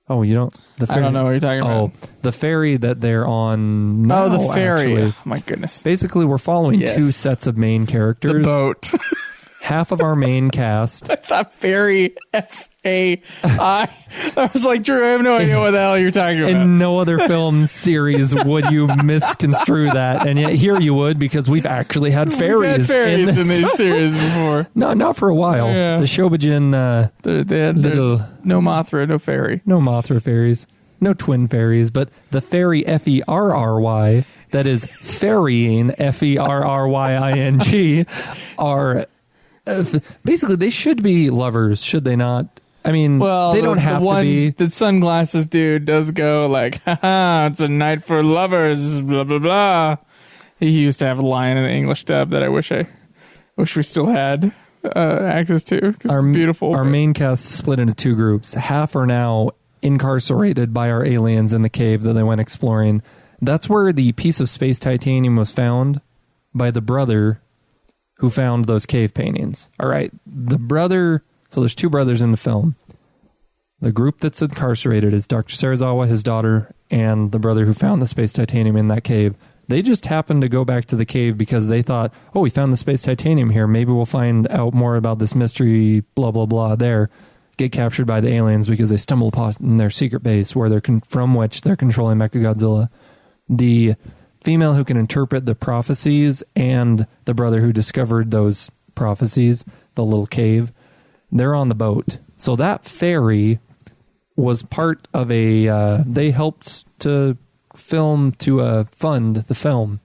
Oh, you don't. The ferry, I don't know what you're talking about. Oh, the ferry that they're on now. Oh, the ferry. Actually. Oh, my goodness. Basically, we're following two sets of main characters. The boat. Half of our main cast. I thought ferry, F-A-I. I was like, Drew, I have no idea what the hell you're talking about. In no other film series would you misconstrue that, and yet here you would, because we've actually had ferries. We've had ferries in these series before. No, not for a while. Yeah. The Shobijin, They had no Mothra, no ferry. No Mothra ferries. No twin ferries, but the ferry Ferry, that is ferrying Ferrying, are basically they should be lovers, should they not? I mean, they don't have to be. The sunglasses dude does go like, haha, it's a night for lovers, blah, blah, blah. He used to have a line in the English dub that I wish we still had access to. It's beautiful. Our main cast is split into two groups. Half are now incarcerated by our aliens in the cave that they went exploring. That's where the piece of space titanium was found by the brother who found those cave paintings. All right. The brother, so there's two brothers in the film. The group that's incarcerated is Dr. Serizawa, his daughter, and the brother who found the space titanium in that cave. They just happened to go back to the cave because they thought, oh, we found the space titanium here. Maybe we'll find out more about this mystery, blah, blah, blah, there. Get captured by the aliens because they stumble upon their secret base where from which they're controlling Mechagodzilla. The female who can interpret the prophecies and the brother who discovered those prophecies, the little cave, they're on the boat. So that ferry was part of they helped to fund the film,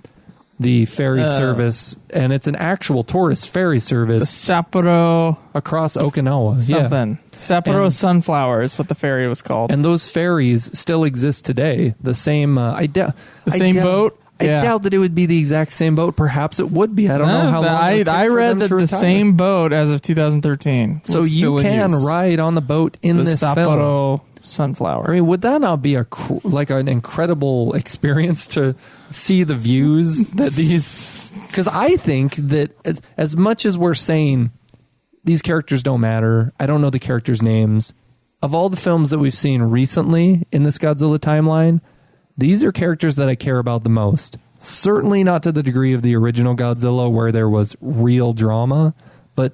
the ferry service, and it's an actual tourist ferry service. The Sapporo across Okinawa. Something. Yeah. Sapporo Sunflower is what the ferry was called. And those ferries still exist today. The same boat? I doubt that it would be the exact same boat. Perhaps it would be. I don't know how long it would take I for read them that to the retire. same boat as of 2013. So you can ride on the boat in this film. Sapporo Sunflower. I mean, would that not be an incredible experience to see the views that these? Because I think that as much as we're saying these characters don't matter, I don't know the characters' names. Of all the films that we've seen recently in this Godzilla timeline, these are characters that I care about the most. Certainly not to the degree of the original Godzilla where there was real drama, but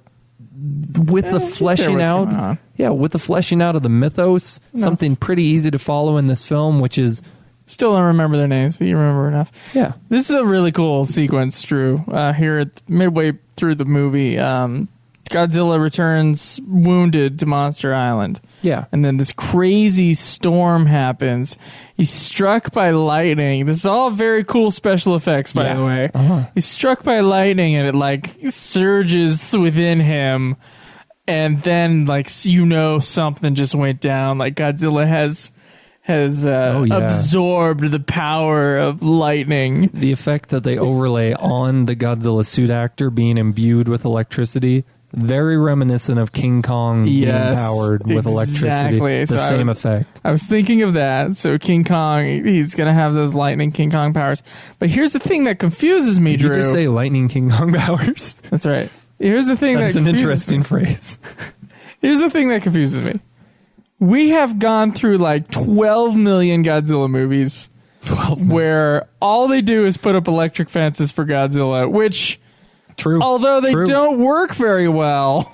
with the fleshing out, with the fleshing out of the mythos, something pretty easy to follow in this film, which is Still don't remember their names, but you remember enough. Yeah. This is a really cool sequence, Drew. Here at midway through the movie, Godzilla returns wounded to Monster Island. Yeah. And then this crazy storm happens. He's struck by lightning. This is all very cool special effects, by the way. Uh-huh. He's struck by lightning and it like surges within him. And then something just went down. Like Godzilla has absorbed the power of lightning. The effect that they overlay on the Godzilla suit actor being imbued with electricity, very reminiscent of King Kong being powered with electricity. Exactly. The same effect. I was thinking of that. So King Kong, he's going to have those lightning King Kong powers. But here's the thing that confuses me, Drew. Did you just say lightning King Kong powers? That's right. Here's the thing That's an interesting phrase. Here's the thing that confuses me. We have gone through like 12 million Godzilla movies where all they do is put up electric fences for Godzilla, which, although they don't work very well,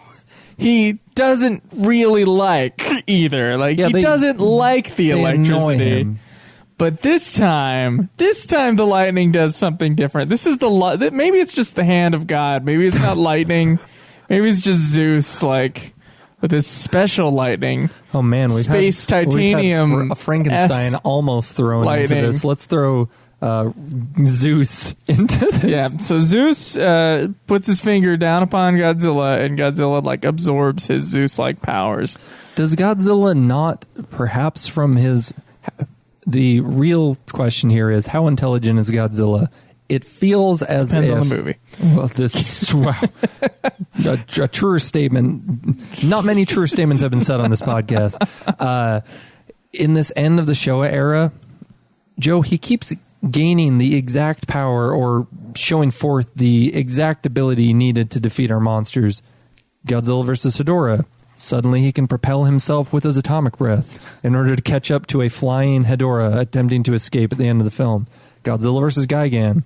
he doesn't really like either. Like, he doesn't like the electricity. But this time the lightning does something different. This is maybe it's just the hand of God. Maybe it's not lightning. Maybe it's just Zeus, like, with his special lightning. Oh man, we've titanium a Frankenstein almost thrown into this. Let's throw Zeus into this. Yeah, so Zeus puts his finger down upon Godzilla, and Godzilla like absorbs his Zeus-like powers. Does Godzilla not, perhaps from his... The real question here is, how intelligent is Godzilla? It feels as Depends if... on the movie. Well, this is... Wow. A truer statement. Not many truer statements have been said on this podcast. In this end of the Showa era, Joe, he keeps gaining the exact power or showing forth the exact ability needed to defeat our monsters. Godzilla versus Hedorah. Suddenly he can propel himself with his atomic breath in order to catch up to a flying Hedorah attempting to escape at the end of the film. Godzilla versus Gigan.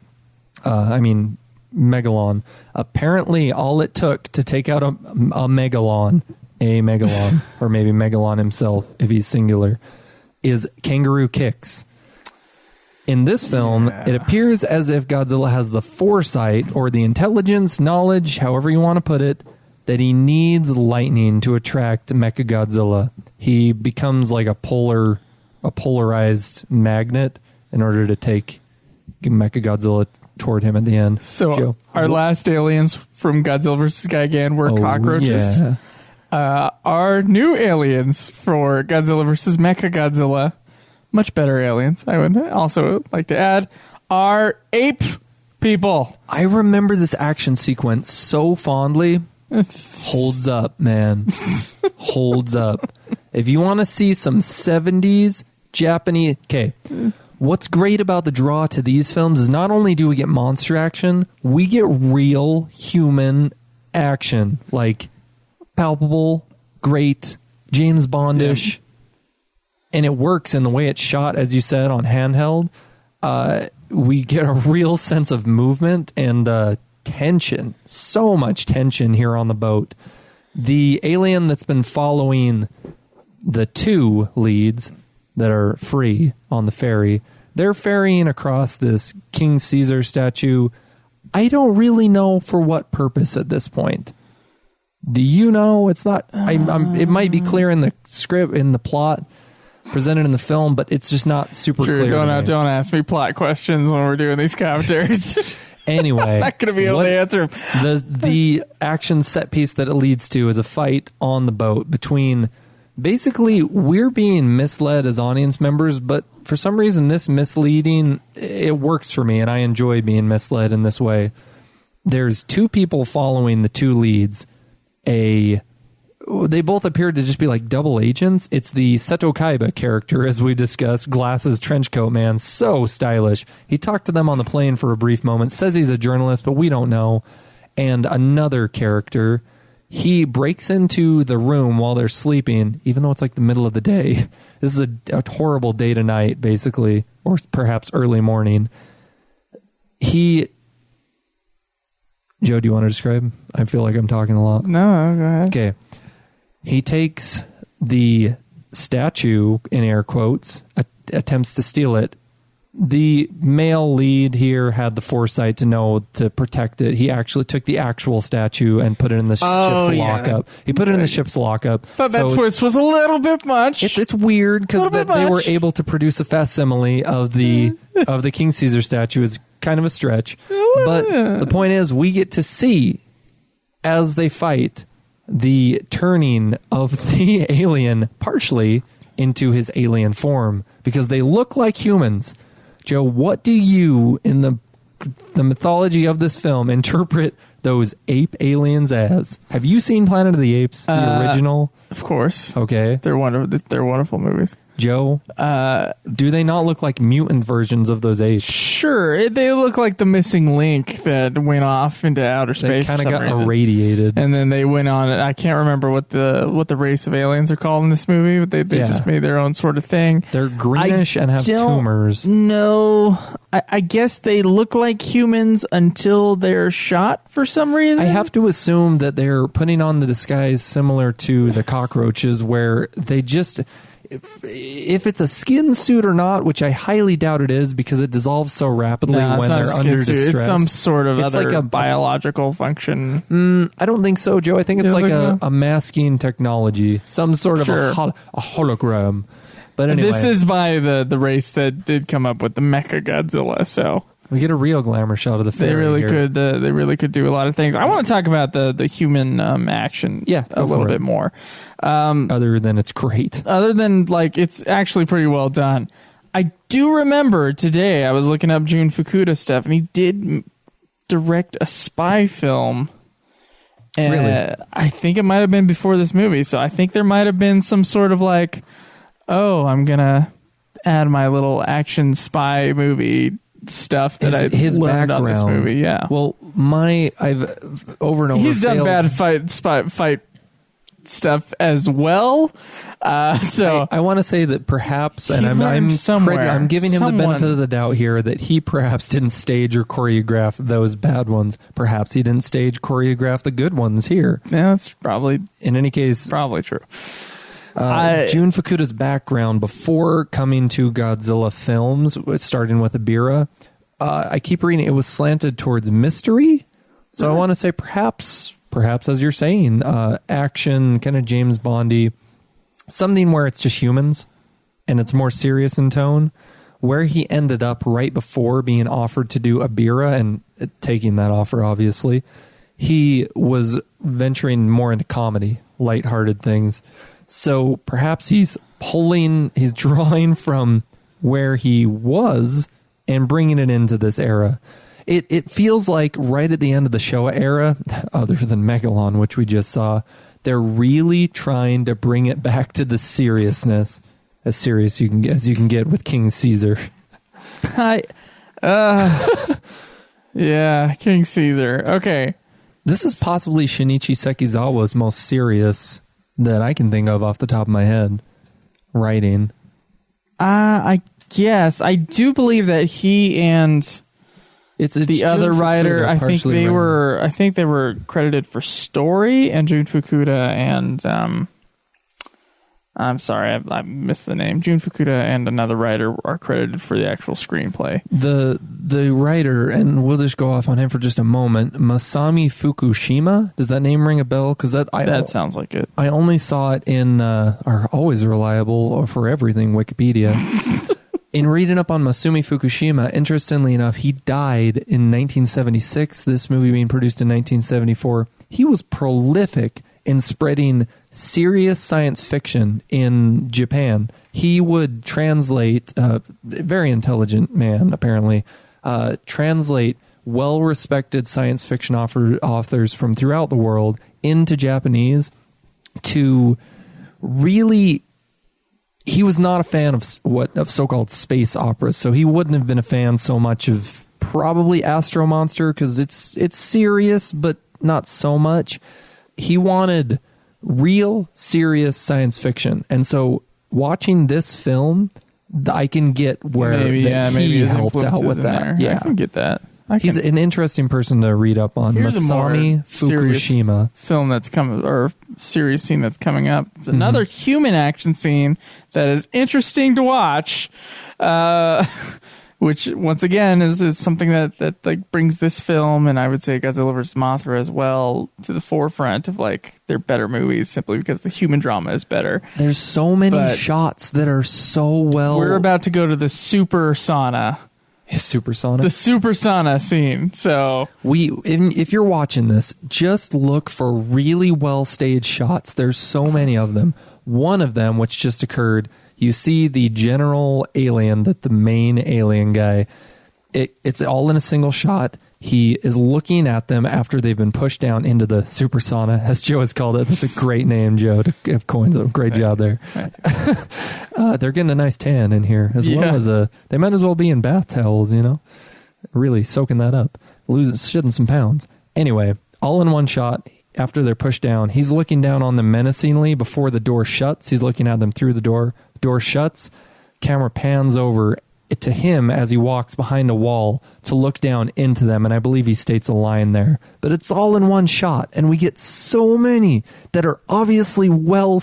Megalon. Apparently all it took to take out a Megalon, or maybe Megalon himself if he's singular, is kangaroo kicks. In this film, it appears as if Godzilla has the foresight or the intelligence, knowledge, however you want to put it, that he needs lightning to attract Mechagodzilla. He becomes like a polarized magnet in order to take Mechagodzilla toward him at the end. So Joe, our last aliens from Godzilla vs. Gigan were cockroaches. Yeah. Our new aliens for Godzilla vs. Mechagodzilla, much better aliens, I would also like to add, are ape people. I remember this action sequence so fondly. Holds up, man. Holds up. If you want to see some 70s Japanese... Okay, what's great about the draw to these films is not only do we get monster action, we get real human action. Like, palpable, great, James Bondish. Yeah. And it works in the way it's shot, as you said, on handheld. We get a real sense of movement and... tension, so much tension here on the boat. The alien that's been following the two leads that are free on the ferry, they're ferrying across this King Caesar statue. I don't really know for what purpose at this point. Do you know? It's not. It might be clear in the script, in the plot presented in the film, but it's just not super clear. Don't ask me plot questions when we're doing these commentaries. Anyway, I'm not going to be able to answer them. The action set piece that it leads to is a fight on the boat between... Basically, we're being misled as audience members, but for some reason this misleading, it works for me, and I enjoy being misled in this way. There's two people following the two leads. They both appear to just be like double agents. It's the Seto Kaiba character, as we discussed, glasses, trench coat man, so stylish. He talked to them on the plane for a brief moment, says he's a journalist, but we don't know. And another character, he breaks into the room while they're sleeping, even though it's like the middle of the day. This is a horrible day to night, basically, or perhaps early morning. Joe, do you want to describe? I feel like I'm talking a lot. No, go ahead. Okay. He takes the statue, in air quotes, attempts to steal it, the male lead here had the foresight to know to protect it. He actually took the actual statue and put it in the ship's lockup. He put it in the ship's lockup. Thought that twist was a little bit much. It's weird because they were able to produce a facsimile of the King Caesar statue. Is kind of a stretch, but the point is we get to see as they fight the turning of the alien partially into his alien form because they look like humans. Joe, what do you, in the mythology of this film, interpret those ape aliens as? Have you seen Planet of the Apes, the original? Of course. Okay. They're wonderful movies. Joe, do they not look like mutant versions of those apes? Sure. They look like the missing link that went off into outer space. They kind of got irradiated. And then they went on. I can't remember what the race of aliens are called in this movie, but they just made their own sort of thing. They're greenish and have tumors. No. I guess they look like humans until they're shot for some reason. I have to assume that they're putting on the disguise similar to the cockroaches where they just... If it's a skin suit or not, which I highly doubt it is because it dissolves so rapidly when they're under distress. It's some sort of other like a biological function. I don't think so, Joe. I think it's like a masking technology, some sort of a hologram. But anyway, this is by the race that did come up with the Mechagodzilla. So we get a real glamour shot of the fairy. They really could do a lot of things. I want to talk about the human action a little bit more. Other than it's great. Other than like it's actually pretty well done. I do remember today I was looking up Jun Fukuda stuff and he did direct a spy film. And really? I think it might have been before this movie. So I think there might have been some sort of like, oh, I'm going to add my little action spy movie stuff that his learned background on this movie. Yeah. Well, I've over and over. He's done bad fight stuff as well. So I want to say that perhaps, and I'm giving him the benefit of the doubt here that he perhaps didn't stage or choreograph those bad ones. Perhaps he didn't stage choreograph the good ones here. Yeah, that's probably in any case probably true. Jun Fukuda's background before coming to Godzilla films, starting with Ibira, I keep reading it was slanted towards mystery. So I want to say perhaps as you're saying, action, kind of James Bondy, something where it's just humans and it's more serious in tone. Where he ended up right before being offered to do Ibira and taking that offer, obviously, he was venturing more into comedy, lighthearted things. So perhaps he's drawing from where he was and bringing it into this era. It feels like right at the end of the Showa era, other than Megalon, which we just saw, they're really trying to bring it back to the seriousness, as serious as you can get with King Caesar. Yeah, King Caesar. Okay. This is possibly Shinichi Sekizawa's most serious that I can think of off the top of my head. Writing. I guess. I do believe that he and it's the other writer, I think they were credited for story, and Jun Fukuda and I'm sorry, I missed the name. Jun Fukuda and another writer are credited for the actual screenplay. The writer, and we'll just go off on him for just a moment, Masami Fukushima. Does that name ring a bell? Because that sounds like it. I only saw it in our always reliable for everything Wikipedia. In reading up on Masumi Fukushima, interestingly enough, he died in 1976. This movie being produced in 1974. He was prolific in spreading serious science fiction in Japan. He would translate, very intelligent man apparently, translate well-respected science fiction authors from throughout the world into Japanese to really... He was not a fan of so-called space operas, so he wouldn't have been a fan so much of probably Astro Monster because it's serious, but not so much. He wanted real, serious science fiction, and so watching this film, I can get where he helped out with that. Yeah, I can get that. He's an interesting person to read up on. Masami Fukushima film that's coming, or series scene that's coming up. It's another human action scene that is interesting to watch, which once again is something that like brings this film, and I would say Godzilla vs. Mothra as well, to the forefront of like they're better movies simply because the human drama is better. There's so many shots that are so well. We're about to go to the super sauna. Super sauna. The super sauna scene. So if you're watching this, just look for really well staged shots. There's so many of them. One of them, which just occurred, you see the general alien, that the main alien guy, it's all in a single shot. He is looking at them after they've been pushed down into the super sauna, as Joe has called it. That's a great name, Joe, to give coins. Great job there. They're getting a nice tan in here, as well as they might as well be in bath towels, you know, really soaking that up, shedding some pounds. Anyway, all in one shot. After they're pushed down, he's looking down on them menacingly before the door shuts. He's looking at them through the door. Door shuts. Camera pans over to him as he walks behind a wall to look down into them, and I believe he states a line there. But it's all in one shot, and we get so many that are obviously well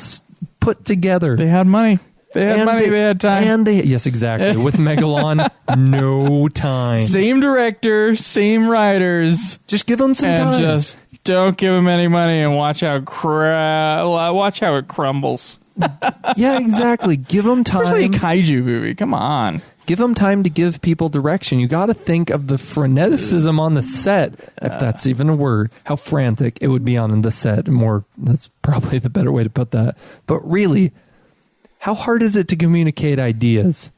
put together. They had money. They had time. Yes, exactly. With Megalon, no time. Same director, same writers. Just give them some time. Just don't give them any money and watch how it crumbles. Yeah, exactly. Give them time. Especially a kaiju movie. Come on. Give them time to give people direction. You got to think of the freneticism on the set, if that's even a word. How frantic it would be on the set. That's probably the better way to put that. But really, how hard is it to communicate ideas?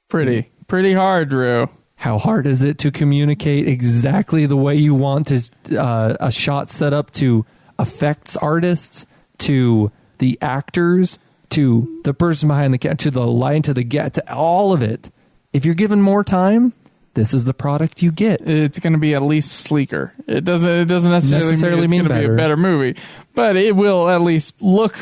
Pretty hard, Drew. How hard is it to communicate exactly the way you want a shot set up to effects artists, to the actors, to the person behind the to the line, to all of it? If you're given more time, this is the product you get. It's going to be at least sleeker. It doesn't necessarily mean it's going to be a better movie, but it will at least look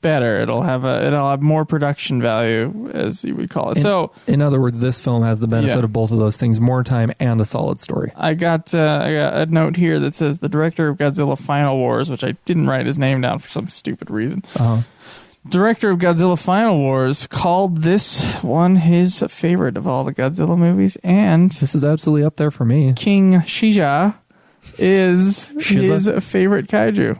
better. It'll have more production value, as you would call it. In other words, this film has the benefit of both of those things: more time and a solid story. I got a note here that says the director of Godzilla Final Wars, which I didn't write his name down for some stupid reason. Director of Godzilla Final Wars called this one his favorite of all the Godzilla movies, and this is absolutely up there for me. King Shiza is his favorite kaiju.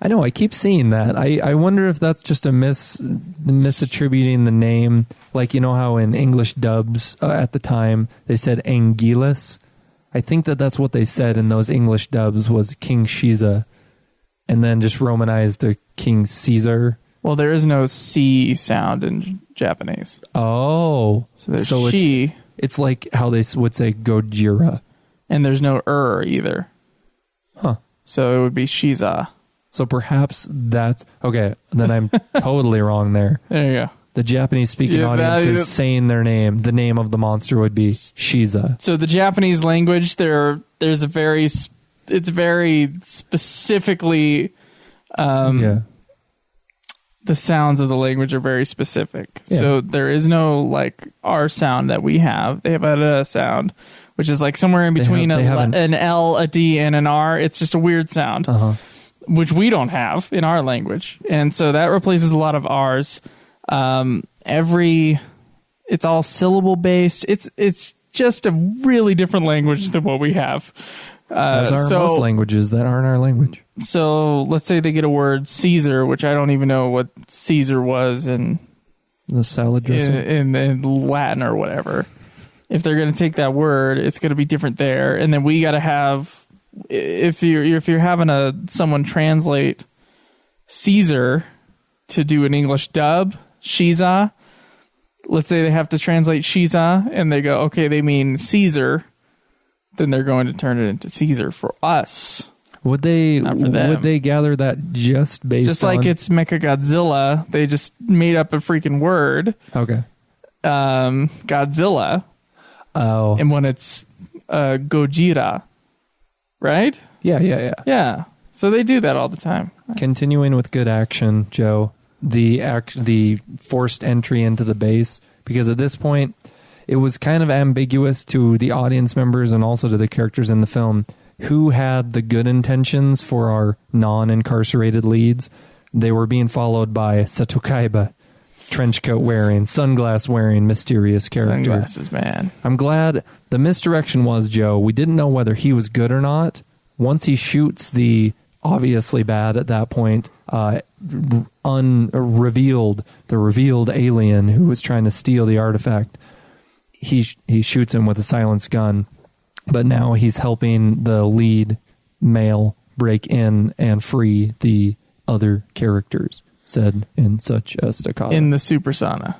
I know, I keep seeing that. I wonder if that's just a misattributing the name. Like, you know how in English dubs at the time they said Anguillus? I think that's what they said in those English dubs was King Shiza, and then just romanized to King Caesar. Well, there is no C sound in Japanese. Oh. So there's she. It's like how they would say Gojira. And there's no either. Huh. So it would be Shiza. So perhaps that's... Okay, then I'm totally wrong there. There you go. The Japanese-speaking audience is saying their name. The name of the monster would be Shiza. So the Japanese language, there's a very... It's very specifically... The sounds of the language are very specific. Yeah. So there is no, like, R sound that we have. They have a sound, which is like somewhere in between an L, a D, and an R. It's just a weird sound. Which we don't have in our language. And so that replaces a lot of R's. It's all syllable based. It's just a really different language than what we have. As are most languages that aren't our language. So let's say they get a word Caesar, which I don't even know what Caesar was in the salad dressing in Latin or whatever. If they're going to take that word, it's going to be different there. And then we got to have... If you're having someone translate Caesar to do an English dub, Shiza, let's say they have to translate Shiza and they go, okay, they mean Caesar, then they're going to turn it into Caesar for us. Would they gather that just based on... like it's Mechagodzilla, they just made up a freaking word. Okay. Godzilla. Oh. And when it's Gojira. Right? Yeah. So they do that all the time. Continuing with good action, Joe, the forced entry into the base, because at this point, it was kind of ambiguous to the audience members and also to the characters in the film who had the good intentions for our non-incarcerated leads. They were being followed by Sato Kaiba, trench coat wearing, sunglass wearing, mysterious character. Sunglasses, man. I'm glad the misdirection was, Joe, we didn't know whether he was good or not. Once he shoots the obviously bad at that point, the revealed alien who was trying to steal the artifact, he shoots him with a silenced gun. But now he's helping the lead male break in and free the other characters, said in such a staccato. In the Super Sauna.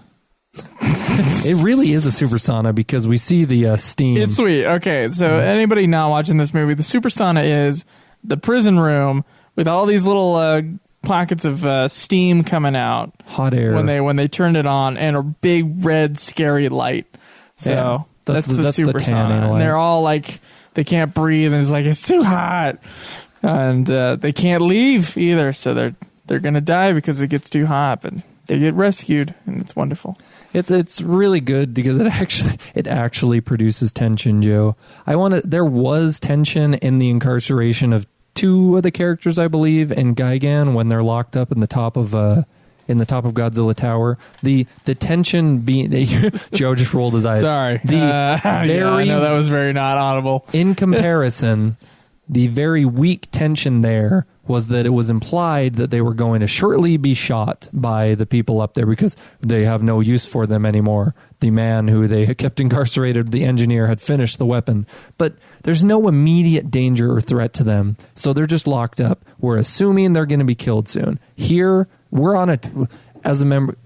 It really is a Super Sauna because we see the steam. It's sweet. Okay, so anybody not watching this movie, the Super Sauna is the prison room with all these little pockets of steam coming out. Hot air. When they turned it on, and a big red scary light. So... Yeah. That's the Super Sauna. And they're all like, they can't breathe, and it's like, it's too hot. And they can't leave either, so they're going to die because it gets too hot, but they get rescued, and it's wonderful. It's really good because it actually produces tension, Joe. There was tension in the incarceration of two of the characters, I believe, in Gigan when they're locked up in the top of Godzilla Tower. The tension being Joe just rolled his eyes. Sorry. I know that was very not audible. In comparison, the very weak tension there was that it was implied that they were going to shortly be shot by the people up there because they have no use for them anymore. The man who they had kept incarcerated, the engineer, had finished the weapon. But there's no immediate danger or threat to them, so they're just locked up. We're assuming they're going to be killed soon. Here, we're on as a member,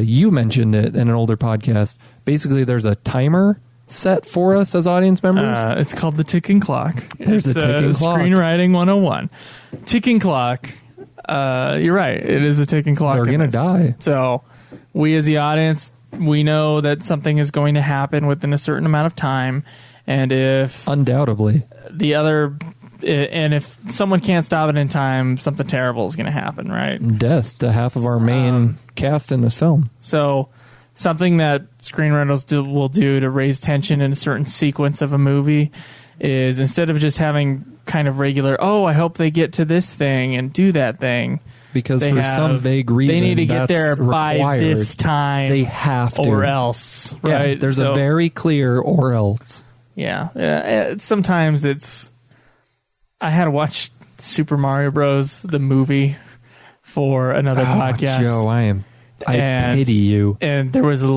you mentioned it in an older podcast. Basically, there's a timer set for us as audience members. It's called the ticking clock. There's a ticking clock. Screenwriting 101. Ticking clock. You're right. It is a ticking clock. They're going to die. So we as the audience, we know that something is going to happen within a certain amount of time. And if... Undoubtedly. And if someone can't stop it in time, something terrible is going to happen, right? Death to half of our main cast in this film. So something that screenwriters will do to raise tension in a certain sequence of a movie is instead of just having kind of regular, I hope they get to this thing and do that thing. Because for some vague reason, they need to get there by this time. They have to. Or else, right? Yeah, there's a very clear or else. Yeah. Sometimes it's... I had to watch Super Mario Bros. The movie for another podcast. Joe, I pity you. And there was a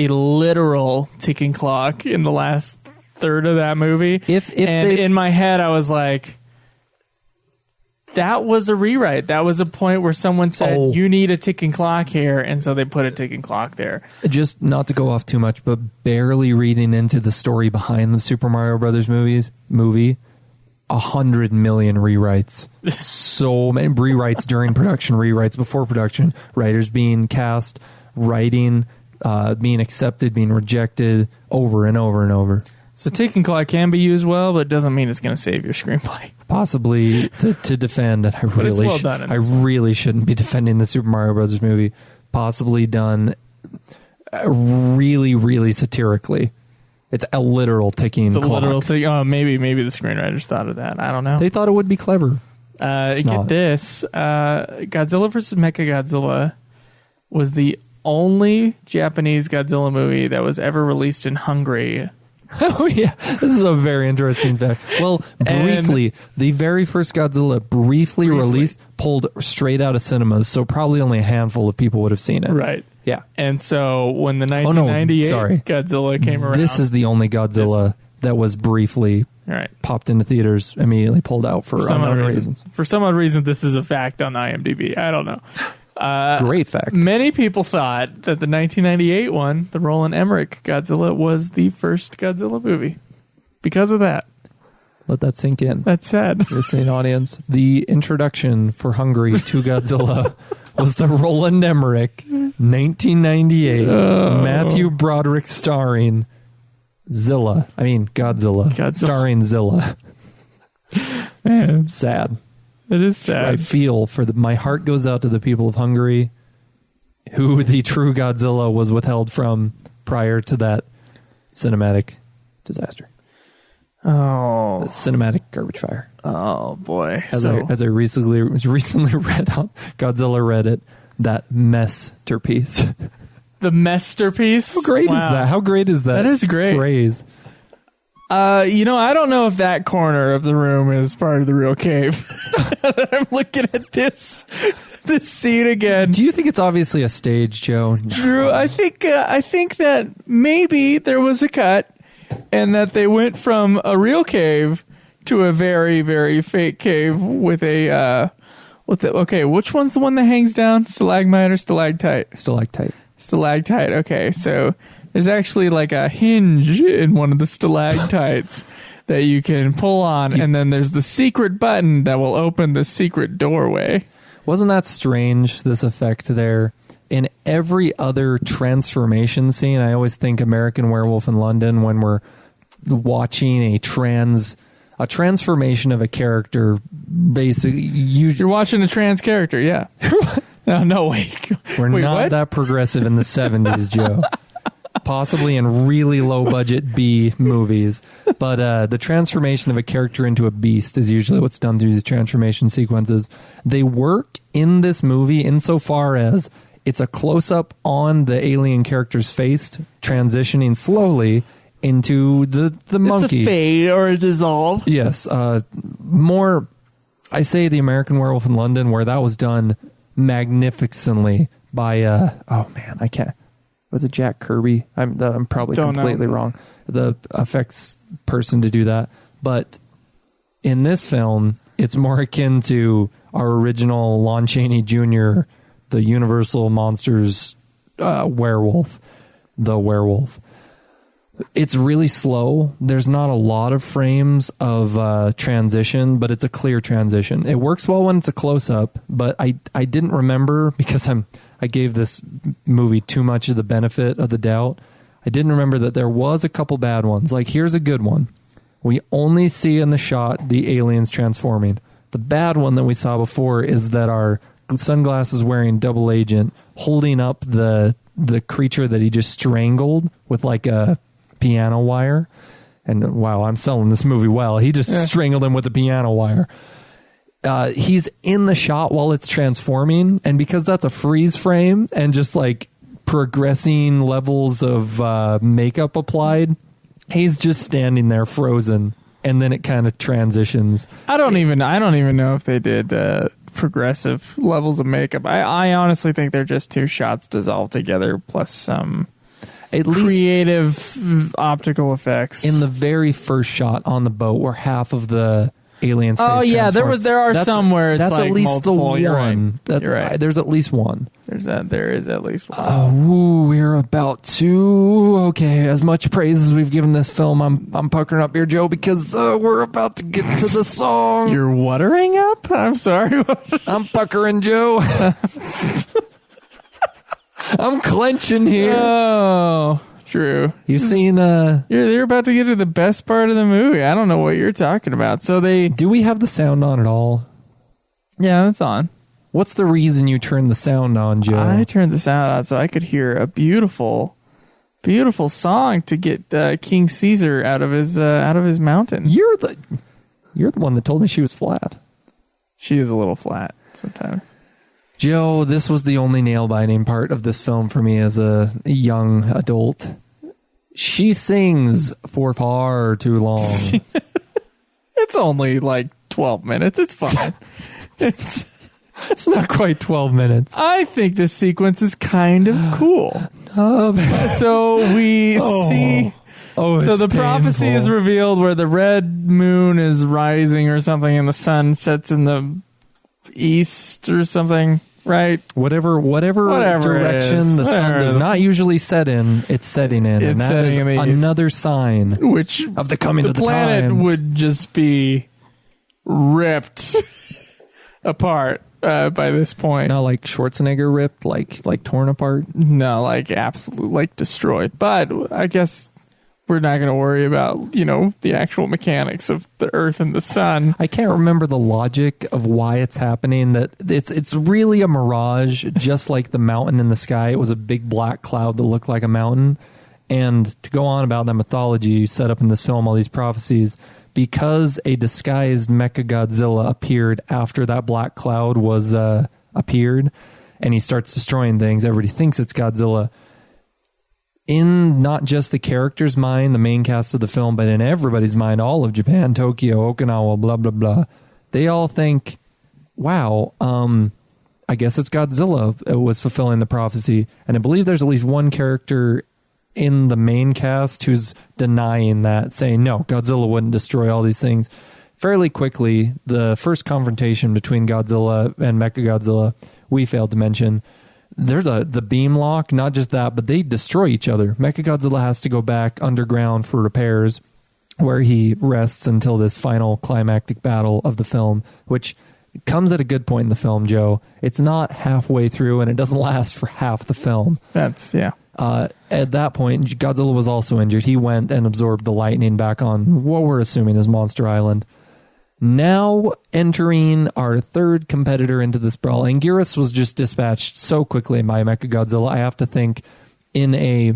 literal ticking clock in the last third of that movie. In my head, I was like, that was a rewrite. That was a point where someone said, you need a ticking clock here, and so they put a ticking clock there. Just not to go off too much, but barely reading into the story behind the Super Mario Brothers movie, 100 million rewrites. So many rewrites during production, rewrites before production, writers being cast, writing, being accepted, being rejected, over and over and over. So ticking clock can be used well, but it doesn't mean it's going to save your screenplay. Possibly to defend, and I really shouldn't be defending the Super Mario Brothers movie. Possibly done really, really satirically. It's a literal ticking clock. Literal ticking. Maybe the screenwriters thought of that. I don't know. They thought it would be clever. Get this. Godzilla vs. Mechagodzilla was the only Japanese Godzilla movie that was ever released in Hungary. Oh, yeah. This is a very interesting fact. Well, briefly, the very first Godzilla briefly released, pulled straight out of cinemas, so probably only a handful of people would have seen it. Right. Yeah. And so when the 1998 Godzilla came around... This is the only Godzilla that was briefly popped into theaters, immediately pulled out for unknown reasons. For some odd reason, this is a fact on IMDb. I don't know. Great fact. Many people thought that the 1998 one, the Roland Emmerich Godzilla, was the first Godzilla movie. Because of that. Let that sink in. That's sad. Listening audience, the introduction for Hungary to Godzilla was the Roland Emmerich 1998 Matthew Broderick starring Godzilla. Starring Zilla. Man. Sad. It is sad. I feel my heart goes out to the people of Hungary who the true Godzilla was withheld from prior to that cinematic disaster. Oh. The cinematic garbage fire. Oh, boy. As I recently read on Godzilla Reddit, that masterpiece. The masterpiece. How great is that? How great is that? That is great phrase. I don't know if that corner of the room is part of the real cave. I'm looking at this scene again. Do you think it's obviously a stage, Joe? Drew, I think that maybe there was a cut, and that they went from a real cave to a very, very fake cave with a okay, which one's the one that hangs down? Stalagmite or stalactite? Stalactite. Okay, so there's actually like a hinge in one of the stalactites that you can pull on, and then there's the secret button that will open the secret doorway. Wasn't that strange, this effect there? In every other transformation scene, I always think American Werewolf in London when we're watching a transformation of a character. Basically, you're watching a trans character, yeah. No, wait. We're not that progressive in the 70s, Joe. Possibly in really low-budget B movies. But the transformation of a character into a beast is usually what's done through these transformation sequences. They work in this movie insofar as it's a close-up on the alien character's face, transitioning slowly into the monkey. It's a fade or a dissolve. Yes. More, I say The American Werewolf in London, where that was done magnificently by, I can't. Was it Jack Kirby? I'm probably completely wrong. The effects person to do that. But in this film, it's more akin to our original Lon Chaney Jr., the Universal Monsters werewolf, the werewolf. It's really slow. There's not a lot of frames of transition, but it's a clear transition. It works well when it's a close-up, but I didn't remember because I gave this movie too much of the benefit of the doubt. I didn't remember that there was a couple bad ones. Like, here's a good one. We only see in the shot the aliens transforming. The bad one that we saw before is that our sunglasses-wearing double agent holding up the creature that he just strangled with like a piano wire. And wow, I'm selling this movie well. He just strangled him with a piano wire. He's in the shot while it's transforming, and because that's a freeze frame and just like progressing levels of makeup applied, he's just standing there frozen, and then it kind of transitions. I don't even know if they did progressive levels of makeup. I honestly think they're just two shots dissolved together plus some at least creative optical effects. In the very first shot on the boat where half of the alien's face transforms. there are some where it's like at least multiple. The one. Right. You're right. There's at least one. There is at least one. We're about to. Okay, as much praise as we've given this film, I'm puckering up here, Joe, because we're about to get to the song. You're watering up? I'm sorry. I'm puckering, Joe. I'm clenching here. Oh, true. You seen? You're about to get to the best part of the movie. I don't know what you're talking about. So do we have the sound on at all? Yeah, it's on. What's the reason you turned the sound on, Joe? I turned the sound on so I could hear a beautiful, beautiful song to get King Caesar out of his mountain. You're the one that told me she was flat. She is a little flat sometimes. Joe, this was the only nail-biting part of this film for me as a young adult. She sings for far too long. It's only like 12 minutes. It's fine. It's not quite 12 minutes. I think this sequence is kind of cool. So we see... so the prophecy is revealed where the red moon is rising or something and the sun sets in the east or something, right? Whatever direction the sun does not usually set in, it's setting in. And that is another sign of the coming of the planet times. Would just be ripped apart by this point. Not like Schwarzenegger ripped, like torn apart. No, like absolutely like destroyed. But I guess we're not going to worry about, the actual mechanics of the Earth and the sun. I can't remember the logic of why it's happening. That it's really a mirage, just like the mountain in the sky. It was a big black cloud that looked like a mountain. And to go on about that mythology set up in this film, all these prophecies, because a disguised Mechagodzilla appeared after that black cloud was appeared, and he starts destroying things. Everybody thinks it's Godzilla. In not just the character's mind, the main cast of the film, but in everybody's mind, all of Japan, Tokyo, Okinawa, blah, blah, blah, they all think, wow, I guess it's Godzilla. It was fulfilling the prophecy. And I believe there's at least one character in the main cast who's denying that, saying, no, Godzilla wouldn't destroy all these things. Fairly quickly, the first confrontation between Godzilla and Mechagodzilla, we failed to mention, there's the beam lock, not just that, but they destroy each other. Mechagodzilla has to go back underground for repairs, where he rests until this final climactic battle of the film, which comes at a good point in the film, Joe. It's not halfway through, and it doesn't last for half the film. At that point, Godzilla was also injured. He went and absorbed the lightning back on what we're assuming is Monster Island. Now entering our third competitor into this brawl, Anguirus was just dispatched so quickly by Mechagodzilla. I have to think in a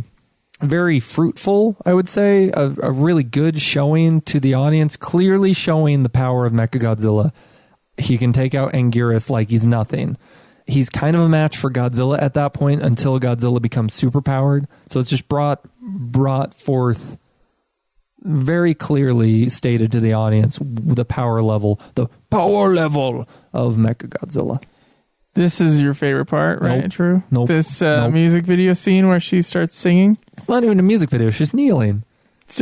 very fruitful, I would say, a really good showing to the audience, clearly showing the power of Mechagodzilla. He can take out Anguirus like he's nothing. He's kind of a match for Godzilla at that point until Godzilla becomes superpowered. So it's just brought forth, very clearly stated to the audience, the power level of Mechagodzilla. This is your favorite part, right? Nope. True? Nope. This Nope. music video scene where she starts singing? It's not even a music video. She's kneeling.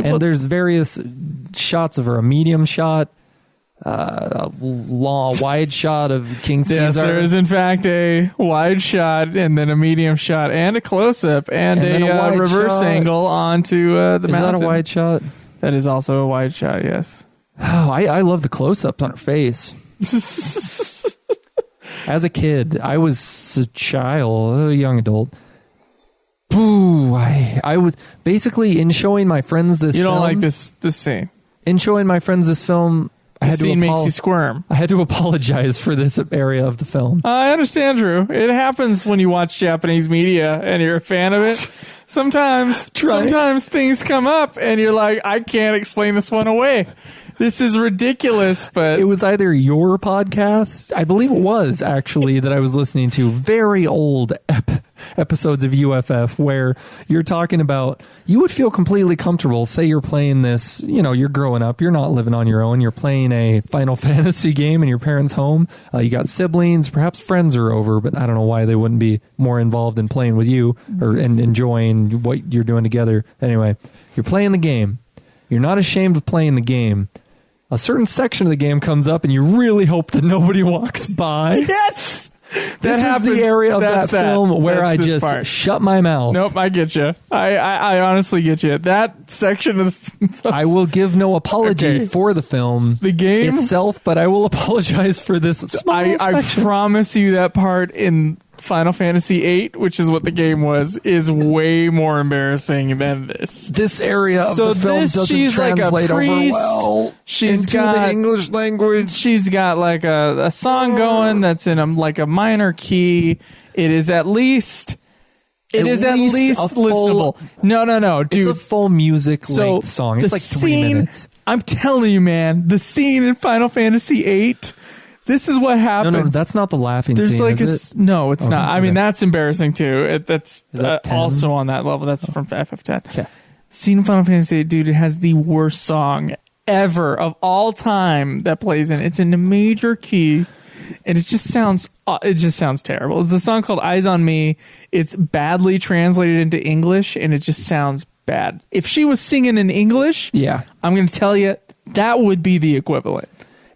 And there's various shots of her. A medium shot, a wide shot of King Caesar. Yes, there is in fact a wide shot, and then a medium shot, and a close-up, and a reverse shot. Angle onto the mountain. Is that a wide shot? That is also a wide shot, yes. Oh, I love the close-ups on her face. As a kid, I was a child, a young adult. Ooh, I was basically in showing my friends this. You don't film, like this scene. In showing my friends this film, The scene makes you squirm. I had to apologize for this area of the film. I understand, Drew. It happens when you watch Japanese media and you're a fan of it. Sometimes things come up and you're like, I can't explain this one away. This is ridiculous, but... It was either your podcast, I believe it was actually, that I was listening to, very old episodes of UFF, where you're talking about, you would feel completely comfortable, say you're playing this, you're growing up, you're not living on your own, you're playing a Final Fantasy game in your parents' home, you got siblings, perhaps friends are over, but I don't know why they wouldn't be more involved in playing with you, and enjoying what you're doing together. Anyway, you're playing the game, you're not ashamed of playing the game. A certain section of the game comes up, and you really hope that nobody walks by. Yes! This is the area of that film where I just shut my mouth. Nope, I get you. I honestly get you. That section of the I will give no apology for the film, the game itself, but I will apologize for this small section. I promise you that part in Final Fantasy VIII, which is what the game was, is way more embarrassing than this. This area of the film doesn't translate over well into the English language. She's got like a song going that's in a minor key. It is at least listenable. No, dude. It's a full music length song. It's like 3 minutes. I'm telling you, man, the scene in Final Fantasy VIII. This is what happens. No, that's not the laughing scene, is it? No, it's not. I mean, that's embarrassing, too. That's also on that level. That's from FF10. Okay. Scene in Final Fantasy VIII, dude, it has the worst song ever of all time that plays in. It's in a major key, and it just sounds terrible. It's a song called Eyes on Me. It's badly translated into English, and it just sounds bad. If she was singing in English, I'm going to tell you, that would be the equivalent.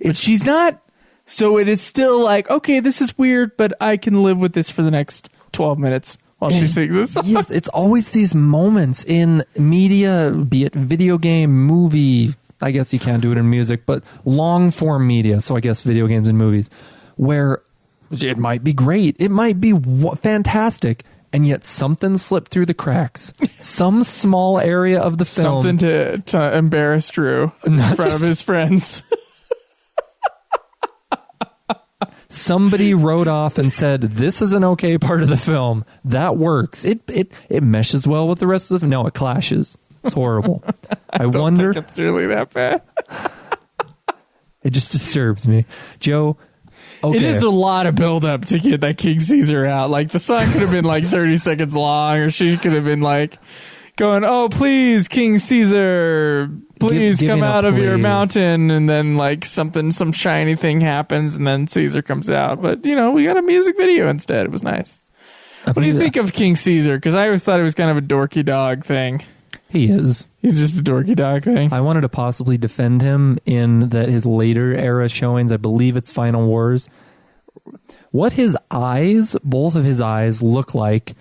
But she's not. So it is still like, okay, this is weird, but I can live with this for the next 12 minutes while she sings this song. Yes, it's always these moments in media, be it video game, movie, I guess you can't do it in music, but long form media, so I guess video games and movies, where it might be great, it might be fantastic, and yet something slipped through the cracks. Some small area of the film. Something to embarrass Drew in front of his friends. Somebody wrote off and said, this is an okay part of the film. That works. It meshes well with the rest of the film. No, it clashes. It's horrible. I wonder. Think it's really that bad. It just disturbs me. Joe, Okay. It is a lot of build up to get that King Caesar out. Like the song could have been like 30 seconds long, or she could have been like going, "Oh, please, King Caesar, please come out of your mountain," and then like some shiny thing happens, and then Caesar comes out. But we got a music video instead. It was nice. What do you think of King Caesar? Because I always thought it was kind of a dorky dog thing. He is. He's just a dorky dog thing. I wanted to possibly defend him in that his later era showings, I believe it's Final Wars, what his eyes, both of his eyes look like,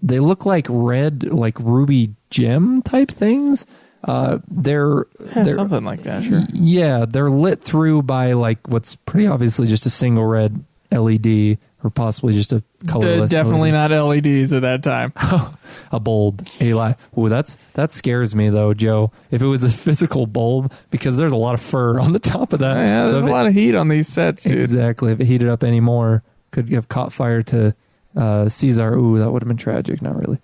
they look like red, like ruby gem type things. They're something like that, sure. Yeah, they're lit through by like what's pretty obviously just a single red LED, or possibly just a colorless. Definitely not LEDs at that time. A bulb. Ooh, that scares me though, Joe. If it was a physical bulb, because there's a lot of fur on the top of that. Yeah, there's a lot of heat on these sets, dude. Exactly. If it heated up any more, could have caught fire to Caesar. Ooh, that would have been tragic. Not really.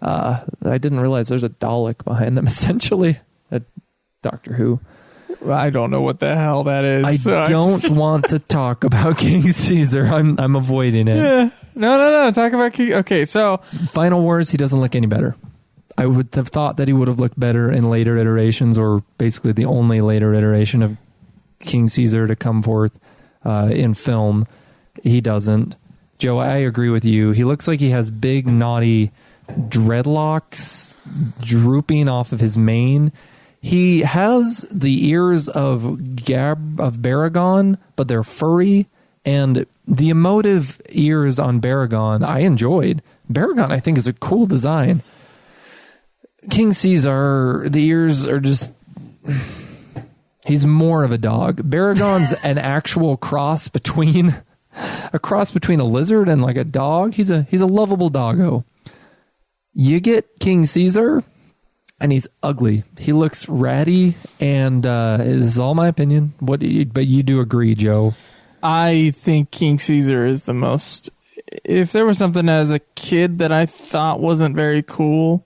I didn't realize there's a Dalek behind them, essentially. Doctor Who. I don't know what the hell that is. I don't want to talk about King Caesar. I'm avoiding it. Yeah. No. Talk about King. Okay, so Final Wars, he doesn't look any better. I would have thought that he would have looked better in later iterations, or basically the only later iteration of King Caesar to come forth in film. He doesn't. Joe, I agree with you. He looks like he has big, naughty dreadlocks drooping off of his mane. He has the ears of Baragon, but they're furry, and the emotive ears on Baragon I enjoyed. Baragon, I think, is a cool design. King Caesar, the ears are just... He's more of a dog. Baragon's an actual cross between a lizard and like a dog. He's a lovable doggo. You get King Caesar, and he's ugly. He looks ratty, and this is all my opinion. But you do agree, Joe? I think King Caesar is the most... If there was something as a kid that I thought wasn't very cool,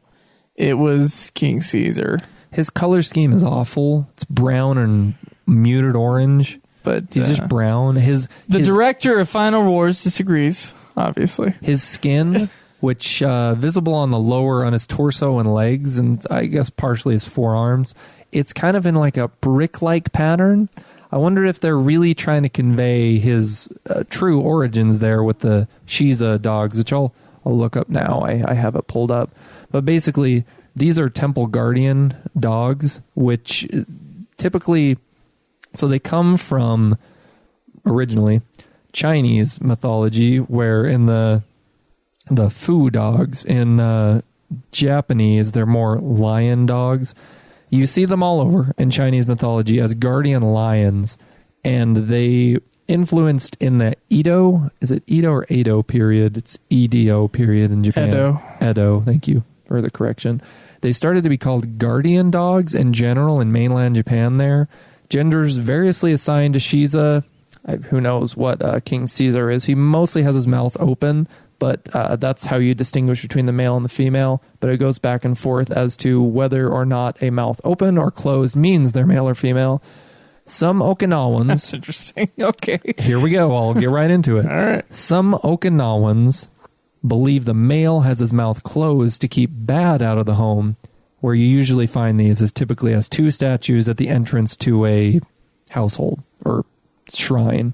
it was King Caesar. His color scheme is awful. It's brown and muted orange, but he's just brown. The director of Final Wars disagrees, obviously. His skin... which visible on the lower, on his torso and legs, and I guess partially his forearms. It's kind of in like a brick-like pattern. I wonder if they're really trying to convey his true origins there with the Shiza dogs, which I'll look up now. I have it pulled up. But basically, these are Temple Guardian dogs, which typically... So they come from, originally, Chinese mythology, where in the Fu dogs in Japanese, they're more lion dogs. You see them all over in Chinese mythology as guardian lions, and they influenced in the Edo, is it Edo or Edo period? It's EDO period in Japan. Edo, thank you for the correction. They started to be called guardian dogs in general in mainland Japan there. Genders variously assigned to Shiza. Who knows what King Caesar is. He mostly has his mouth open, but that's how you distinguish between the male and the female. But it goes back and forth as to whether or not a mouth open or closed means they're male or female. Some Okinawans... That's interesting. Okay. Here we go. I'll get right into it. All right. Some Okinawans believe the male has his mouth closed to keep bad out of the home. Where you usually find these is typically as two statues at the entrance to a household or shrine.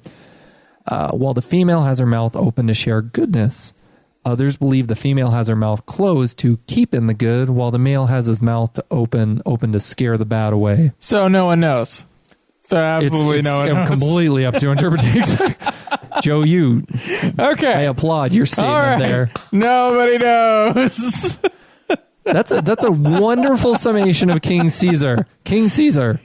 While the female has her mouth open to share goodness. Others believe the female has her mouth closed to keep in the good, while the male has his mouth open to scare the bad away. So no one knows. So absolutely no one knows. Completely up to interpretation. Joe, you. Okay. I applaud your statement there. Nobody knows. That's a wonderful summation of King Caesar. King Caesar.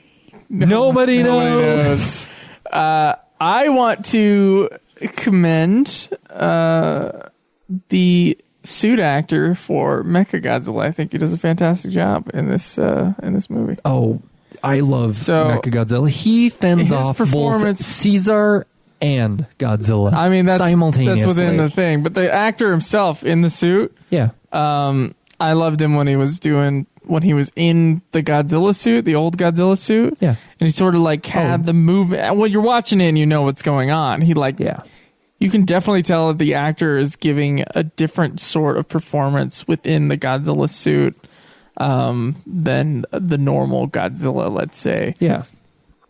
Nobody knows. I want to commend the suit actor for Mechagodzilla. I think he does a fantastic job in this movie. Oh, I love Mechagodzilla. He fends off both Caesar and Godzilla. I mean, simultaneously. That's within the thing. But the actor himself in the suit, yeah. I loved him when he was doing when he was in the Godzilla suit, the old Godzilla suit. Yeah. And he sort of like had the movement. When you're watching it and you know what's going on, he like, you can definitely tell that the actor is giving a different sort of performance within the Godzilla suit than the normal Godzilla, let's say. Yeah.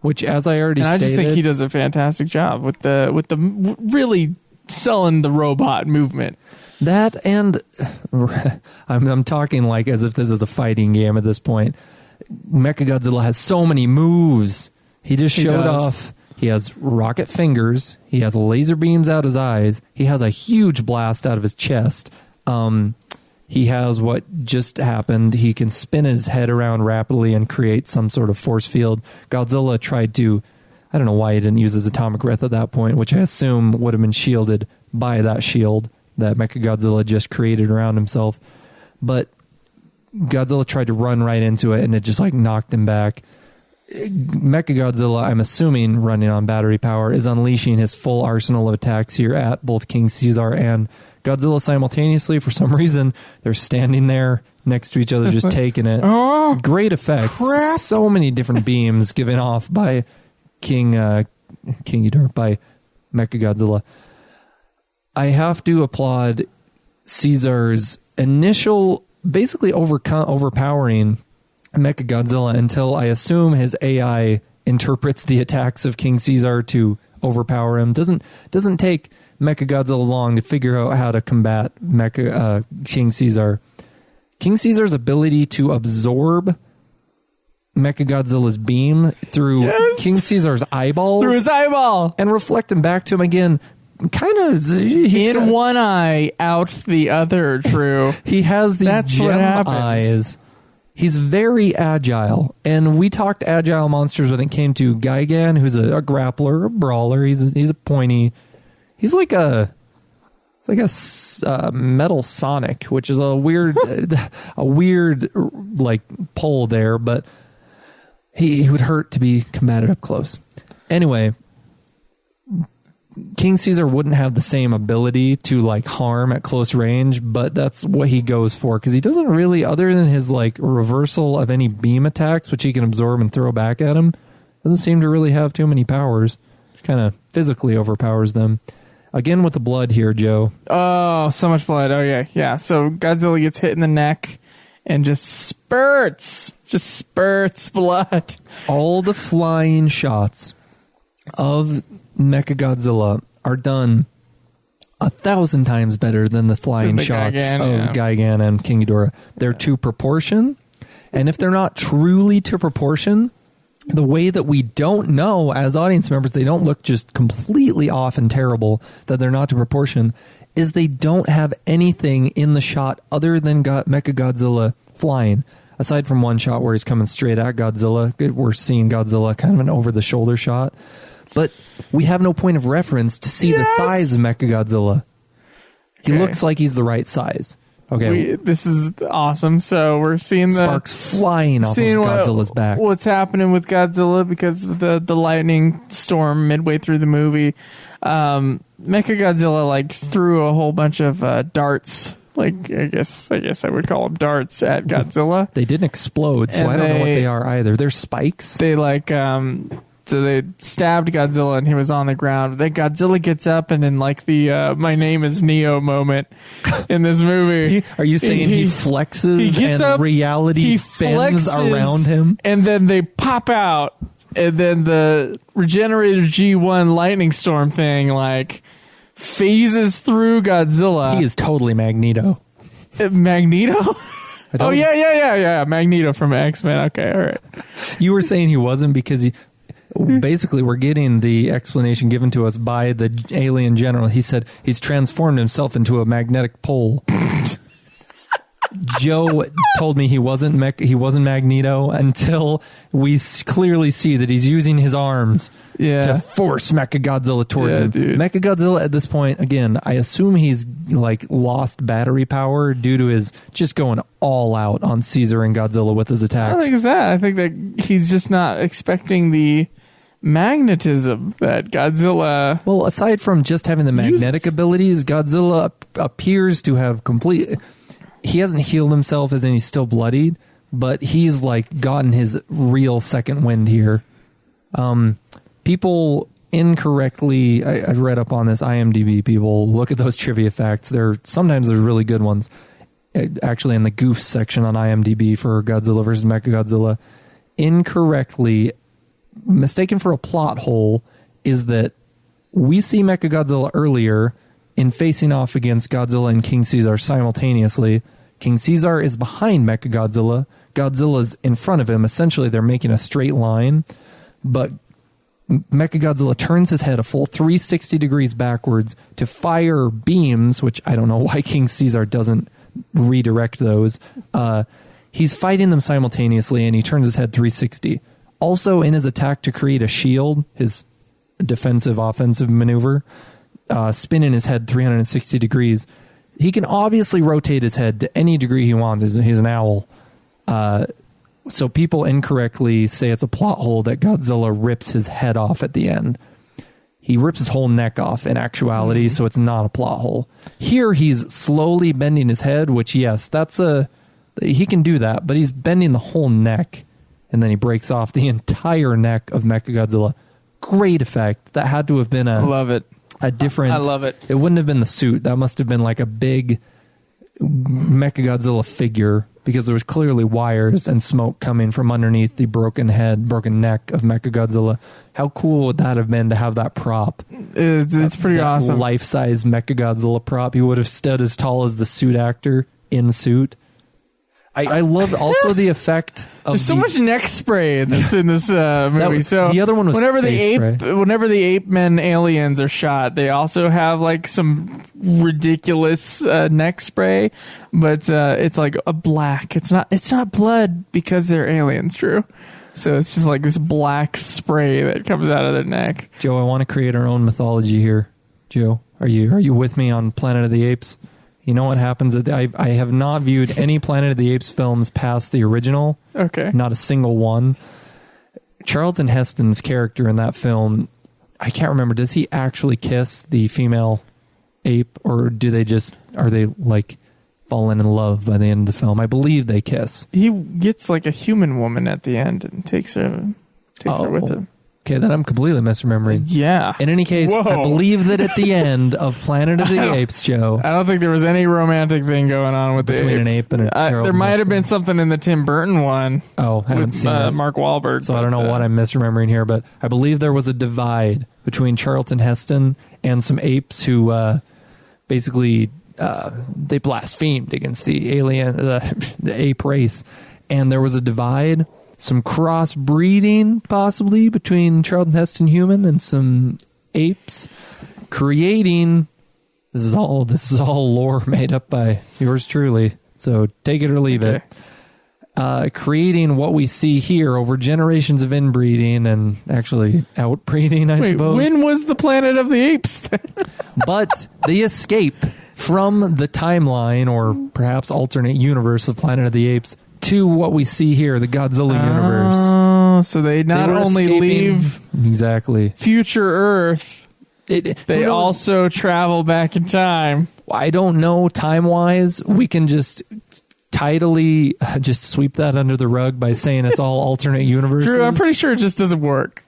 Which, as I already stated, I just think he does a fantastic job with the really selling the robot movement. That, and I'm talking like as if this is a fighting game at this point. Mechagodzilla has so many moves. He just showed off. He has rocket fingers. He has laser beams out his eyes. He has a huge blast out of his chest. He has what just happened. He can spin his head around rapidly and create some sort of force field. Godzilla tried to, I don't know why he didn't use his atomic breath at that point, which I assume would have been shielded by that shield that Mechagodzilla just created around himself. But Godzilla tried to run right into it, and it just like knocked him back. Mechagodzilla, I'm assuming running on battery power, is unleashing his full arsenal of attacks here at both King Caesar and Godzilla simultaneously. For some reason, they're standing there next to each other, just taking it. Great effects. Crap. So many different beams given off by King Ghidorah, by Mechagodzilla. I have to applaud Caesar's initial, basically overpowering Mechagodzilla until I assume his AI interprets the attacks of King Caesar to overpower him. Doesn't take Mechagodzilla long to figure out how to combat King Caesar. King Caesar's ability to absorb Mechagodzilla's beam through King Caesar's eyeballs, Through his eyeball. and reflect them back to him again. Kind of In one eye, out the other, Drew. He has these gem eyes. He's very agile, and we talked agile monsters when it came to Gigan, who's a grappler, a brawler. He's a pointy. He's like a metal Sonic, which is a weird like pull there, but he would hurt to be combated up close. Anyway, King Caesar wouldn't have the same ability to like harm at close range, but that's what he goes for, because he doesn't really, other than his like reversal of any beam attacks, which he can absorb and throw back at him, doesn't seem to really have too many powers. Kind of physically overpowers them. Again with the blood here, Joe. Oh, so much blood. Oh, yeah. So Godzilla gets hit in the neck and just spurts blood. All the flying shots of Mechagodzilla are done 1,000 times better than the flying shots of Gigan and King Ghidorah. They're to proportion, and if they're not truly to proportion, the way that we don't know as audience members, they don't look just completely off and terrible, that they're not to proportion, is they don't have anything in the shot other than Mechagodzilla flying. Aside from one shot where he's coming straight at Godzilla, we're seeing Godzilla kind of an over-the-shoulder shot. But we have no point of reference to see the size of Mechagodzilla. He looks like he's the right size. Okay, this is awesome. So we're seeing the sparks flying off of Godzilla's back. What's happening with Godzilla because of the lightning storm midway through the movie? Mechagodzilla like threw a whole bunch of darts. Like I guess I would call them darts at Godzilla. They didn't explode, so I don't know what they are either. They're spikes. They like so they stabbed Godzilla and he was on the ground. Then Godzilla gets up and then like the my name is Neo moment in this movie. Are you saying he flexes and up, reality bends around him? And then they pop out, and then the regenerated G1 lightning storm thing like phases through Godzilla. He is totally Magneto. Magneto? Oh yeah. Magneto from X-Men. Okay, all right. You were saying he wasn't because basically we're getting the explanation given to us by the alien general. He said he's transformed himself into a magnetic pole. Joe told me he wasn't Magneto until we clearly see that he's using his arms to force Mechagodzilla towards him. Dude. Mechagodzilla at this point, again, I assume he's like lost battery power due to his just going all out on Caesar and Godzilla with his attacks. I don't think it's that. I think that he's just not expecting the magnetism that Godzilla. Well, aside from just having the magnetic abilities, Godzilla appears to have complete. He hasn't healed himself as in he's still bloodied, but he's like gotten his real second wind here. People incorrectly, I've read up on this, IMDb people look at those trivia facts. Sometimes there's really good ones. Actually, in the goofs section on IMDb for Godzilla versus Mechagodzilla, incorrectly mistaken for a plot hole is that we see Mechagodzilla earlier in facing off against Godzilla and King Caesar simultaneously. King Caesar is behind Mechagodzilla. Godzilla's in front of him. Essentially, they're making a straight line, but Mechagodzilla turns his head a full 360 degrees backwards to fire beams, which I don't know why King Caesar doesn't redirect those. He's fighting them simultaneously, and he turns his head 360. Also, in his attack to create a shield, his defensive offensive maneuver, spinning his head 360 degrees, he can obviously rotate his head to any degree he wants. He's an owl. So people incorrectly say it's a plot hole that Godzilla rips his head off at the end. He rips his whole neck off in actuality, so it's not a plot hole. Here he's slowly bending his head, which, yes, he can do that, but he's bending the whole neck, and then he breaks off the entire neck of Mechagodzilla. Great effect. That had to have been love it. A different... I love it. It wouldn't have been the suit. That must have been like a big Mechagodzilla figure, because there was clearly wires and smoke coming from underneath the broken neck of Mechagodzilla. How cool would that have been to have that prop? It's pretty awesome. Life-size Mechagodzilla prop. He would have stood as tall as the suit actor in suit. I love also the effect of there's so much neck spray in this movie. So the other one was whenever the ape men aliens are shot, they also have like some ridiculous neck spray, but it's like a black. It's not blood because they're aliens, Drew. So it's just like this black spray that comes out of their neck. Joe, I want to create our own mythology here. Joe, are you with me on Planet of the Apes? You know what happens? I have not viewed any Planet of the Apes films past the original. Okay. Not a single one. Charlton Heston's character in that film, I can't remember. Does he actually kiss the female ape, or are they like falling in love by the end of the film? I believe they kiss. He gets like a human woman at the end and takes her with him. Okay, then I'm completely misremembering. Yeah. In any case, Whoa. I believe that at the end of Planet of the Apes, Joe, I don't think there was any romantic thing going on with between an ape and a Charlton there might have Heston. been something in the Tim Burton one. Oh, I haven't seen it. Mark Wahlberg. So I don't know what I'm misremembering here, but I believe there was a divide between Charlton Heston and some apes who basically they blasphemed against the alien, the ape race, and there was a divide. Some crossbreeding, possibly, between Charlton Heston human and some apes, creating... This is all lore made up by yours truly, so take it or leave it. Creating what we see here over generations of inbreeding and actually outbreeding, I suppose. When was the Planet of the Apes then? But the escape from the timeline, or perhaps alternate universe of Planet of the Apes, to what we see here, the Godzilla universe. Oh, so they not only leave exactly future Earth, they also travel back in time. I don't know time-wise. We can just tidily just sweep that under the rug by saying it's all alternate universes. Drew, I'm pretty sure it just doesn't work.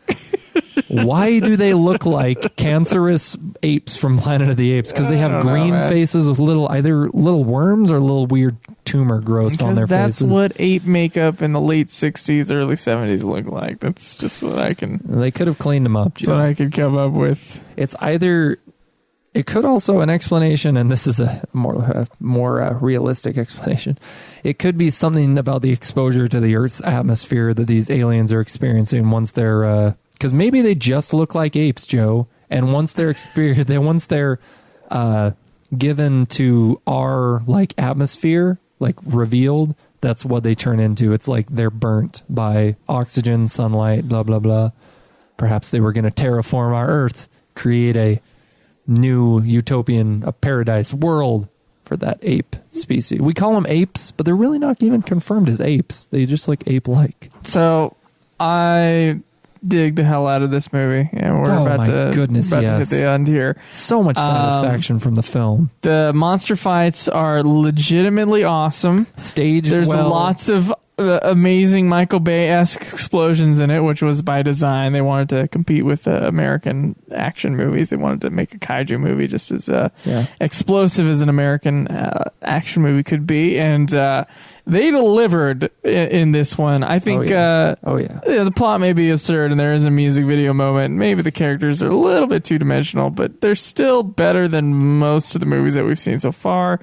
Why do they look like cancerous apes from Planet of the Apes? Because they have green faces with either little worms or little weird tumor growths on their faces. That's what ape makeup in the late 60s, early 70s looked like. That's just what I can... They could have cleaned them up, Joe. That's what I could come up with. It's either... It could also an explanation, and this is a more realistic explanation. It could be something about the exposure to the Earth's atmosphere that these aliens are experiencing once they're... Because maybe they just look like apes, Joe, and once they're given to our like atmosphere, like revealed, that's what they turn into. It's like they're burnt by oxygen, sunlight, blah blah blah. Perhaps they were going to terraform our Earth, create a new utopian, a paradise world for that ape species. We call them apes, but they're really not even confirmed as apes. They just like ape-like. So I dig the hell out of this movie, and we're about to hit the end here. So much satisfaction from the film. The monster fights are legitimately awesome. Staged There's well. lots of amazing Michael Bay-esque explosions in it, which was by design. They wanted to compete with American action movies. They wanted to make a kaiju movie just as explosive as an American action movie could be, and they delivered in this one. I think the plot may be absurd, and there is a music video moment. Maybe the characters are a little bit two-dimensional, but they're still better than most of the movies that we've seen so far.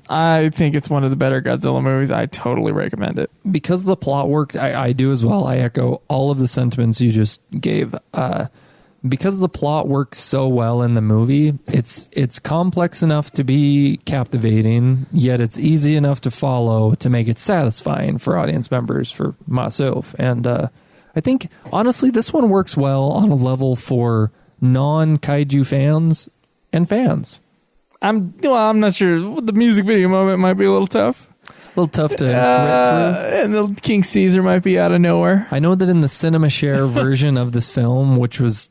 I think it's one of the better Godzilla movies. I totally recommend it. Because the plot worked, I do as well. I echo all of the sentiments you just gave. Because the plot works so well in the movie, it's complex enough to be captivating, yet it's easy enough to follow to make it satisfying for audience members, for myself. And I think, honestly, this one works well on a level for non-kaiju fans and fans. I'm not sure. The music video moment might be a little tough. A little tough to grit through. And the King Caesar might be out of nowhere. I know that in the Cinema Share version of this film, which was,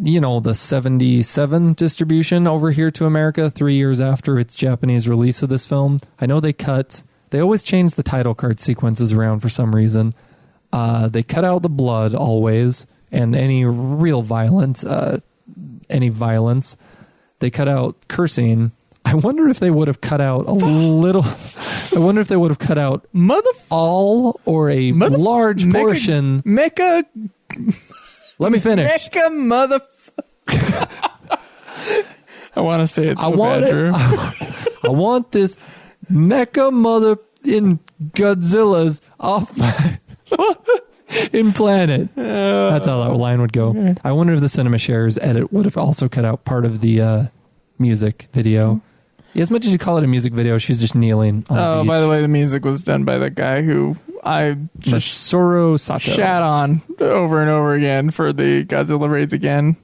the 77 distribution over here to America 3 years after its Japanese release of this film, I know they always change the title card sequences around for some reason. They cut out the blood always, and any real violence, They cut out cursing. I wonder if they would have cut out a little. I wonder if they would have cut out all or a large portion. Mecha. Let me finish. Mecha I want to say it so bad, Drew. I want this mecha mother in Godzilla's off my in planet. That's how that line would go. Okay. I wonder if the Cinema Shares edit would have also cut out part of the music video. As much as you call it a music video, she's just kneeling on the beach. By the way, the music was done by the guy who I just Masaru Sato shat on over and over again for the Godzilla Raids Again.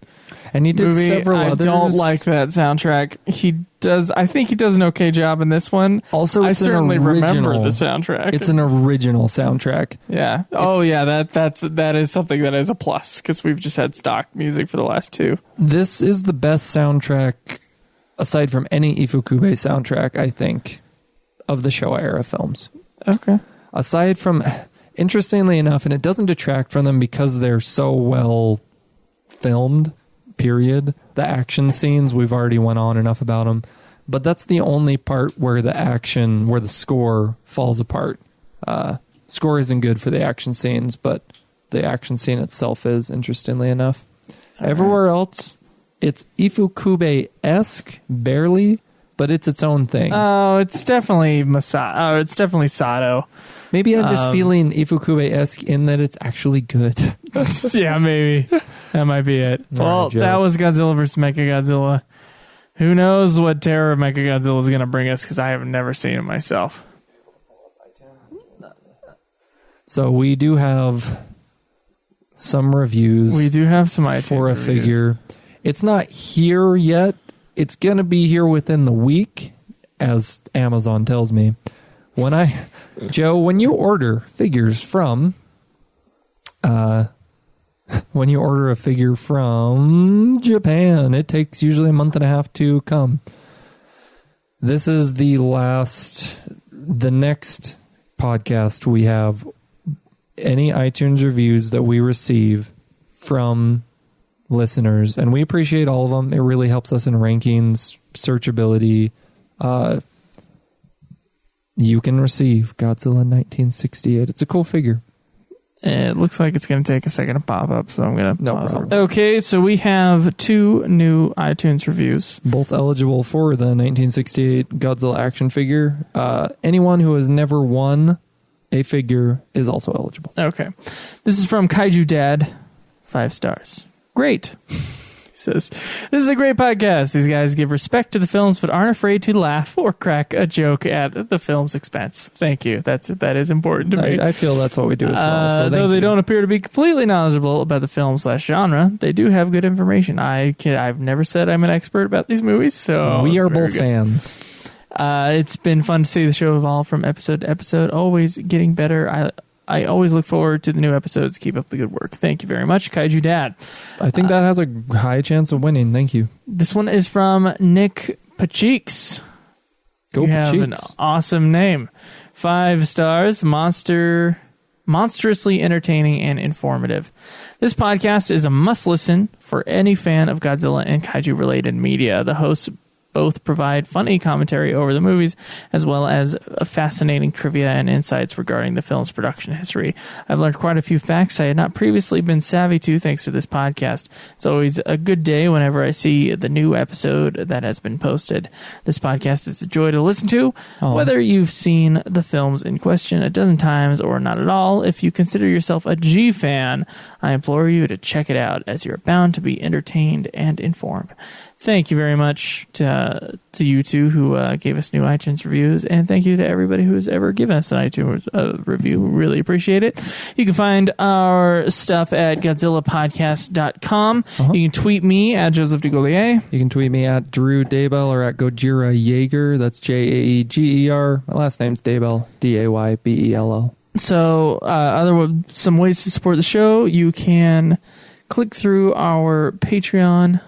And he did movie. several others. I don't like that soundtrack. I think he does an okay job in this one. Also, I certainly remember the soundtrack. It's an original soundtrack. Yeah. That is something that is a plus, because we've just had stock music for the last two. This is the best soundtrack, aside from any Ifukube soundtrack, I think, of the Showa era films. Okay. Aside from, interestingly enough, and it doesn't detract from them because they're so well filmed, period. The action scenes, we've already went on enough about them, but that's the only part where the score falls apart. Score isn't good for the action scenes, but the action scene itself is, interestingly enough. Everywhere else, it's Ifukube-esque, barely, but it's its own thing. Oh, it's definitely it's definitely Sato. Maybe I'm just feeling Ifukube-esque in that it's actually good. Yeah, maybe. That might be it. Well, that was Godzilla vs. Mechagodzilla. Who knows what terror of Mechagodzilla is going to bring us, because I have never seen it myself. So we do have some reviews. We do have some iTunes for a reviews. Figure. It's not here yet. It's going to be here within the week, as Amazon tells me. Joe, when you order figures from, when you order a figure from Japan, it takes usually a month and a half to come. This is the next podcast we have any iTunes reviews that we receive from listeners, and we appreciate all of them. It really helps us in rankings, searchability. You can receive Godzilla 1968. It's a cool figure. It looks like it's going to take a second to pop up, so I'm going to pause problem. Okay, so we have 2 new iTunes reviews. Both eligible for the 1968 Godzilla action figure. Anyone who has never won a figure is also eligible. Okay. This is from Kaiju Dad, 5 stars. Great. He says, this is a great podcast. These guys give respect to the films, but aren't afraid to laugh or crack a joke at the film's expense. Thank you. That is important to me. I feel that's what we do as well. So though they don't appear to be completely knowledgeable about the film/genre, they do have good information. I've never said I'm an expert about these movies, so we are both fans. It's been fun to see the show evolve from episode to episode, always getting better. I always look forward to the new episodes. Keep up the good work. Thank you very much, Kaiju Dad. I think that has a high chance of winning. Thank you. This one is from Nick Pacheeks. Go you Pacheeks. have an awesome name. 5 stars. Monstrously entertaining and informative. This podcast is a must-listen for any fan of Godzilla and kaiju-related media. The hosts both provide funny commentary over the movies, as well as fascinating trivia and insights regarding the film's production history. I've learned quite a few facts I had not previously been savvy to thanks to this podcast. It's always a good day whenever I see the new episode that has been posted. This podcast is a joy to listen to, whether you've seen the films in question a dozen times or not at all. If you consider yourself a G fan, I implore you to check it out, as you're bound to be entertained and informed. Thank you very much to you two who gave us new iTunes reviews, and thank you to everybody who's ever given us an iTunes review. We really appreciate it. You can find our stuff at GodzillaPodcast.com. You can tweet me at Joseph DeGolier. You can tweet me at Drew Daybell or at Gojira Jaeger. That's Jaeger. My last name's Daybell, Daybell. So, some ways to support the show. You can click through our Patreon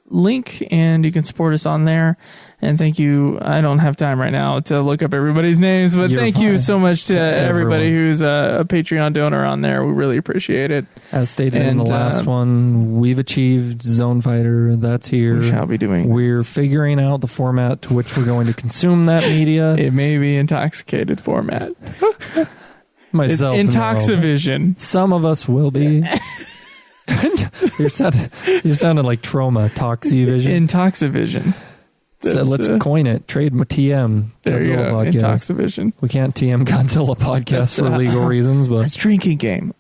link and you can support us on there. And thank you. I don't have time right now to look up everybody's names, but thank you so much to everybody who's a Patreon donor on there. We really appreciate it. As stated in the last one, we've achieved Zone Fighter. That's here. We shall be doing. We're figuring out the format to which we're going to consume that media. It may be intoxicated format. Myself, Intoxivision. Some of us will be. You're sounding like Trauma, Toxivision. Intoxivision. So let's coin it. Trade TM. There you go. Podcast. Intoxivision. We can't TM Godzilla podcast for legal reasons, but it's drinking game.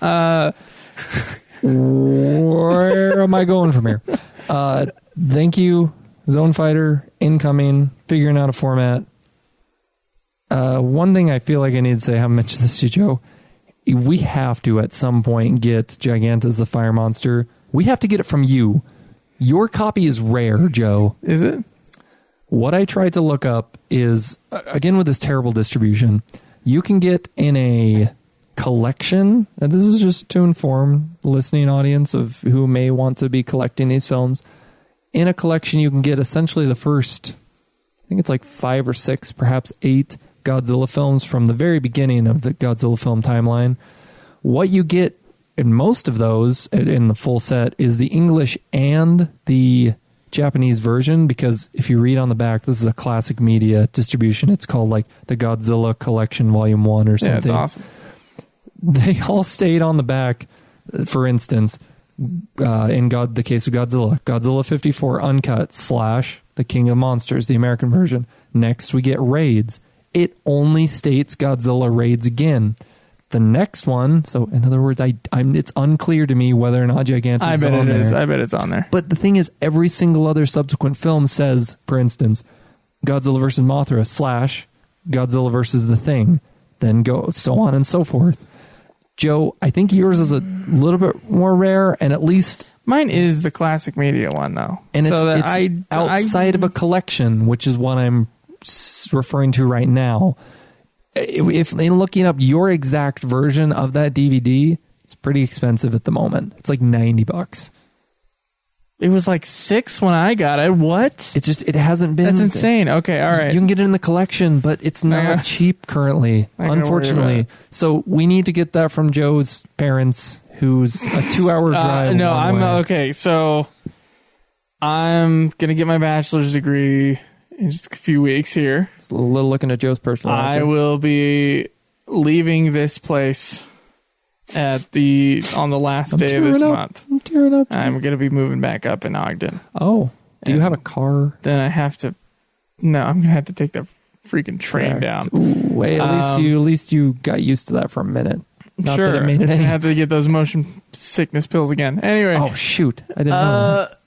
Where am I going from here? Thank you, Zone Fighter, incoming, figuring out a format. One thing I feel like I need to say, I haven't mentioned this to you, Joe. We have to, at some point, get Gigantus the Fire Monster. We have to get it from you. Your copy is rare, Joe. Is it? What I tried to look up is, again, with this terrible distribution, you can get in a collection, and this is just to inform the listening audience of who may want to be collecting these films. In a collection, you can get essentially the first, I think it's like 5 or 6, perhaps 8 Godzilla films from the very beginning of the Godzilla film timeline. What you get in most of those in the full set is the English and the Japanese version, because if you read on the back, this is a classic media distribution. It's called like the Godzilla Collection Volume 1 or something. Yeah, it's awesome. They all stayed on the back. For instance, in the case of Godzilla 54 Uncut / The King of Monsters, the American version. Next, we get Raids. It only states Godzilla Raids again. The next one, so in other words, it's unclear to me whether or not Gigantus is on there. I bet it's on there. But the thing is, every single other subsequent film says, for instance, Godzilla vs. Mothra / Godzilla vs. The Thing, then go so on and so forth. Joe, I think yours is a little bit more rare, and at least mine is the classic media one, though. And so it's outside of a collection, which is what I'm referring to right now. If in looking up your exact version of that DVD, it's pretty expensive at the moment. It's like $90. It was like $6 when I got it. What? It's just, it hasn't been. That's insane. Okay, all right. You can get it in the collection, but it's not cheap currently, unfortunately. So we need to get that from Joe's parents, who's a 2-hour drive. No, I'm way. Okay. So I'm gonna get my bachelor's degree in just a few weeks here. Just a little looking at Joe's personal life. I will be leaving this place on the last day of this month. I'm tearing up. I'm going to be moving back up in Ogden. Oh, do you have a car? Then I have to. No, I'm going to have to take the freaking train down. Ooh, wait, at least you got used to that for a minute. Not sure. That it made it any. I have to get those motion sickness pills again. Anyway. Oh shoot! I didn't know that.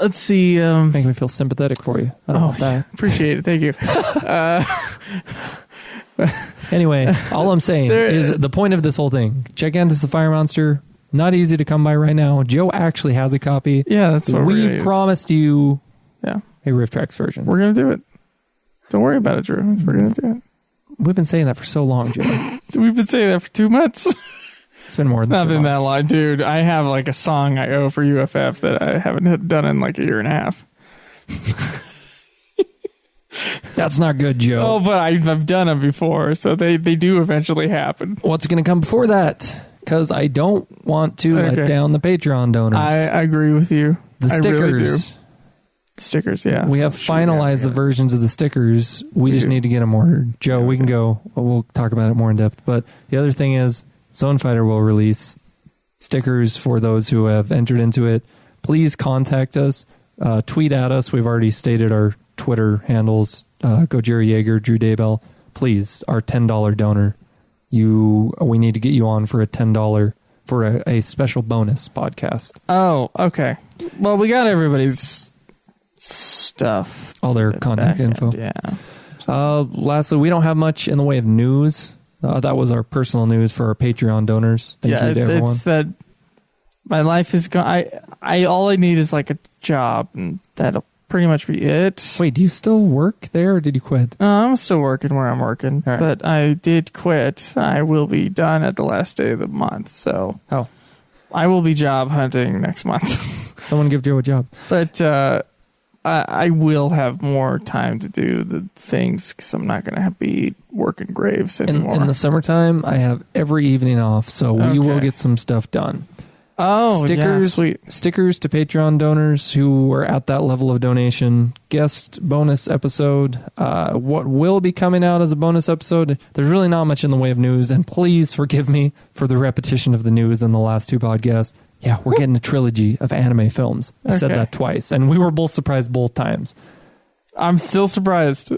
Let's see. Make me feel sympathetic for you. I don't know that. Appreciate it. Thank you. Anyway, all I'm saying is the point of this whole thing. Gigantus the Fire Monster, not easy to come by right now. Joe actually has a copy. Yeah, that's what we promised you. Yeah, a Riff Tracks version. We're gonna do it. Don't worry about it, Drew. We're gonna do it. We've been saying that for so long, Joe. We've been saying that for 2 months. It's been more than not been that long, dude. I have like a song I owe for UFF that I haven't done in like a year and a half. That's not good, Joe. Oh, but I've done them before, so they do eventually happen. What's going to come before that? Because I don't want to let down the Patreon donors. I agree with you. The stickers. I really do. Stickers, yeah. We have finalized the versions of the stickers. We just need to get them ordered. Joe, we can go. We'll talk about it more in depth. But the other thing is, Zone Fighter will release stickers for those who have entered into it. Please contact us. Tweet at us. We've already stated our Twitter handles. Go Jerry Yeager, Drew Daybell. Please, our $10 donor. We need to get you on for a $10 for a special bonus podcast. Oh, okay. Well, we got everybody's stuff. All their contact info. Yeah. Lastly, we don't have much in the way of news. That was our personal news for our Patreon donors. Thank you to everyone. It's that my life is gone. All I need is like a job, and that'll pretty much be it. Wait, do you still work there, or did you quit? I'm still working where I'm working, but I did quit. I will be done at the last day of the month, so I will be job hunting next month. Someone give Joe a job. But I will have more time to do the things because I'm not going to be working graves anymore. In the summertime, I have every evening off, so we will get some stuff done. Oh, stickers, sweet. Stickers to Patreon donors who are at that level of donation. Guest bonus episode. What will be coming out as a bonus episode? There's really not much in the way of news, and please forgive me for the repetition of the news in the last two podcasts. Yeah, we're getting a trilogy of anime films. I said that twice, and we were both surprised both times. I'm still surprised.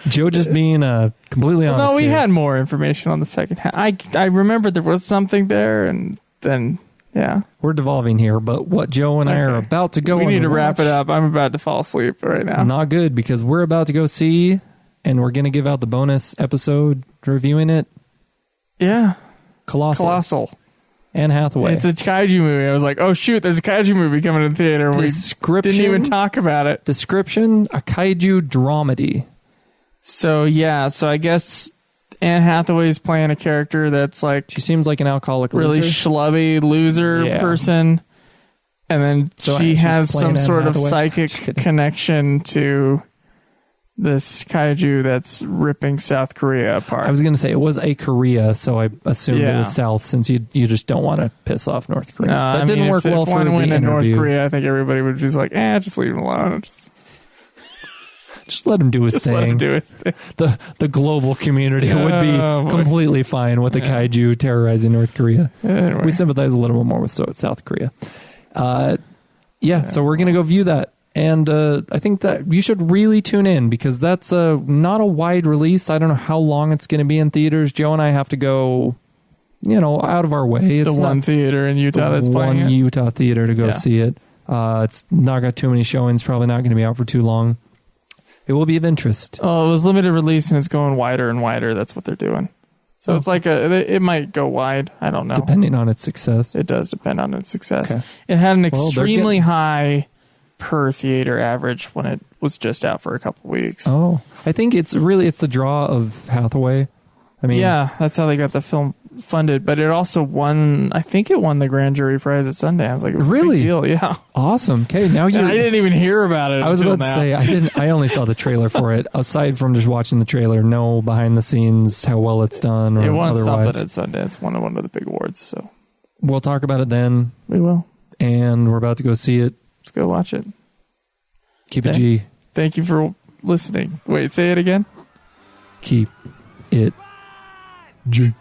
Joe just being completely honest. No, we had more information on the second half. I remember there was something there, and then, yeah. We're devolving here, but what Joe and I are about to go We need to wrap it up. I'm about to fall asleep right now. Not good, because we're about to go see, and we're going to give out the bonus episode reviewing it. Yeah. Colossal. Anne Hathaway. It's a kaiju movie. I was like, oh shoot, there's a kaiju movie coming in the theater. We didn't even talk about it. Description, a kaiju dramedy. So I guess Anne Hathaway's playing a character that's like... She seems like an alcoholic really loser. schlubby loser person. And then she has some sort of psychic connection to this kaiju that's ripping South Korea apart. I was going to say it was a Korea, so I assumed it was South, since you just don't want to piss off North Korea. That didn't work well for the interview. In North Korea, I think everybody would just like, just leave him alone. Just let him do his thing. Let him do his thing. The global community would be completely fine with the kaiju terrorizing North Korea. Anyway. We sympathize a little bit more with South Korea. So we're going to go view that. And I think that you should really tune in, because that's not a wide release. I don't know how long it's going to be in theaters. Joe and I have to go, out of our way. It's the one theater in Utah that's playing it. One Utah theater to go see it. It's not got too many showings. Probably not going to be out for too long. It will be of interest. Oh, it was limited release, and it's going wider and wider. That's what they're doing. So it's like it might go wide. I don't know. Depending on its success. It does depend on its success. Okay. It had an extremely high per theater average when it was just out for a couple weeks. Oh, I think it's the draw of Hathaway. I mean, yeah, that's how they got the film funded. But it also won. I think it won the grand jury prize at Sundance. Like, it was a big deal. Yeah, awesome. Okay, now you. I didn't even hear about it. I was about to say I didn't. I only saw the trailer for it. Aside from just watching the trailer, no behind the scenes how well it's done. Or it won otherwise. something at Sundance. Won one of the big awards. So we'll talk about it then. We will. And we're about to go see it. Let's go watch it. Keep it G. Thank you for listening. Wait, say it again. Keep it G.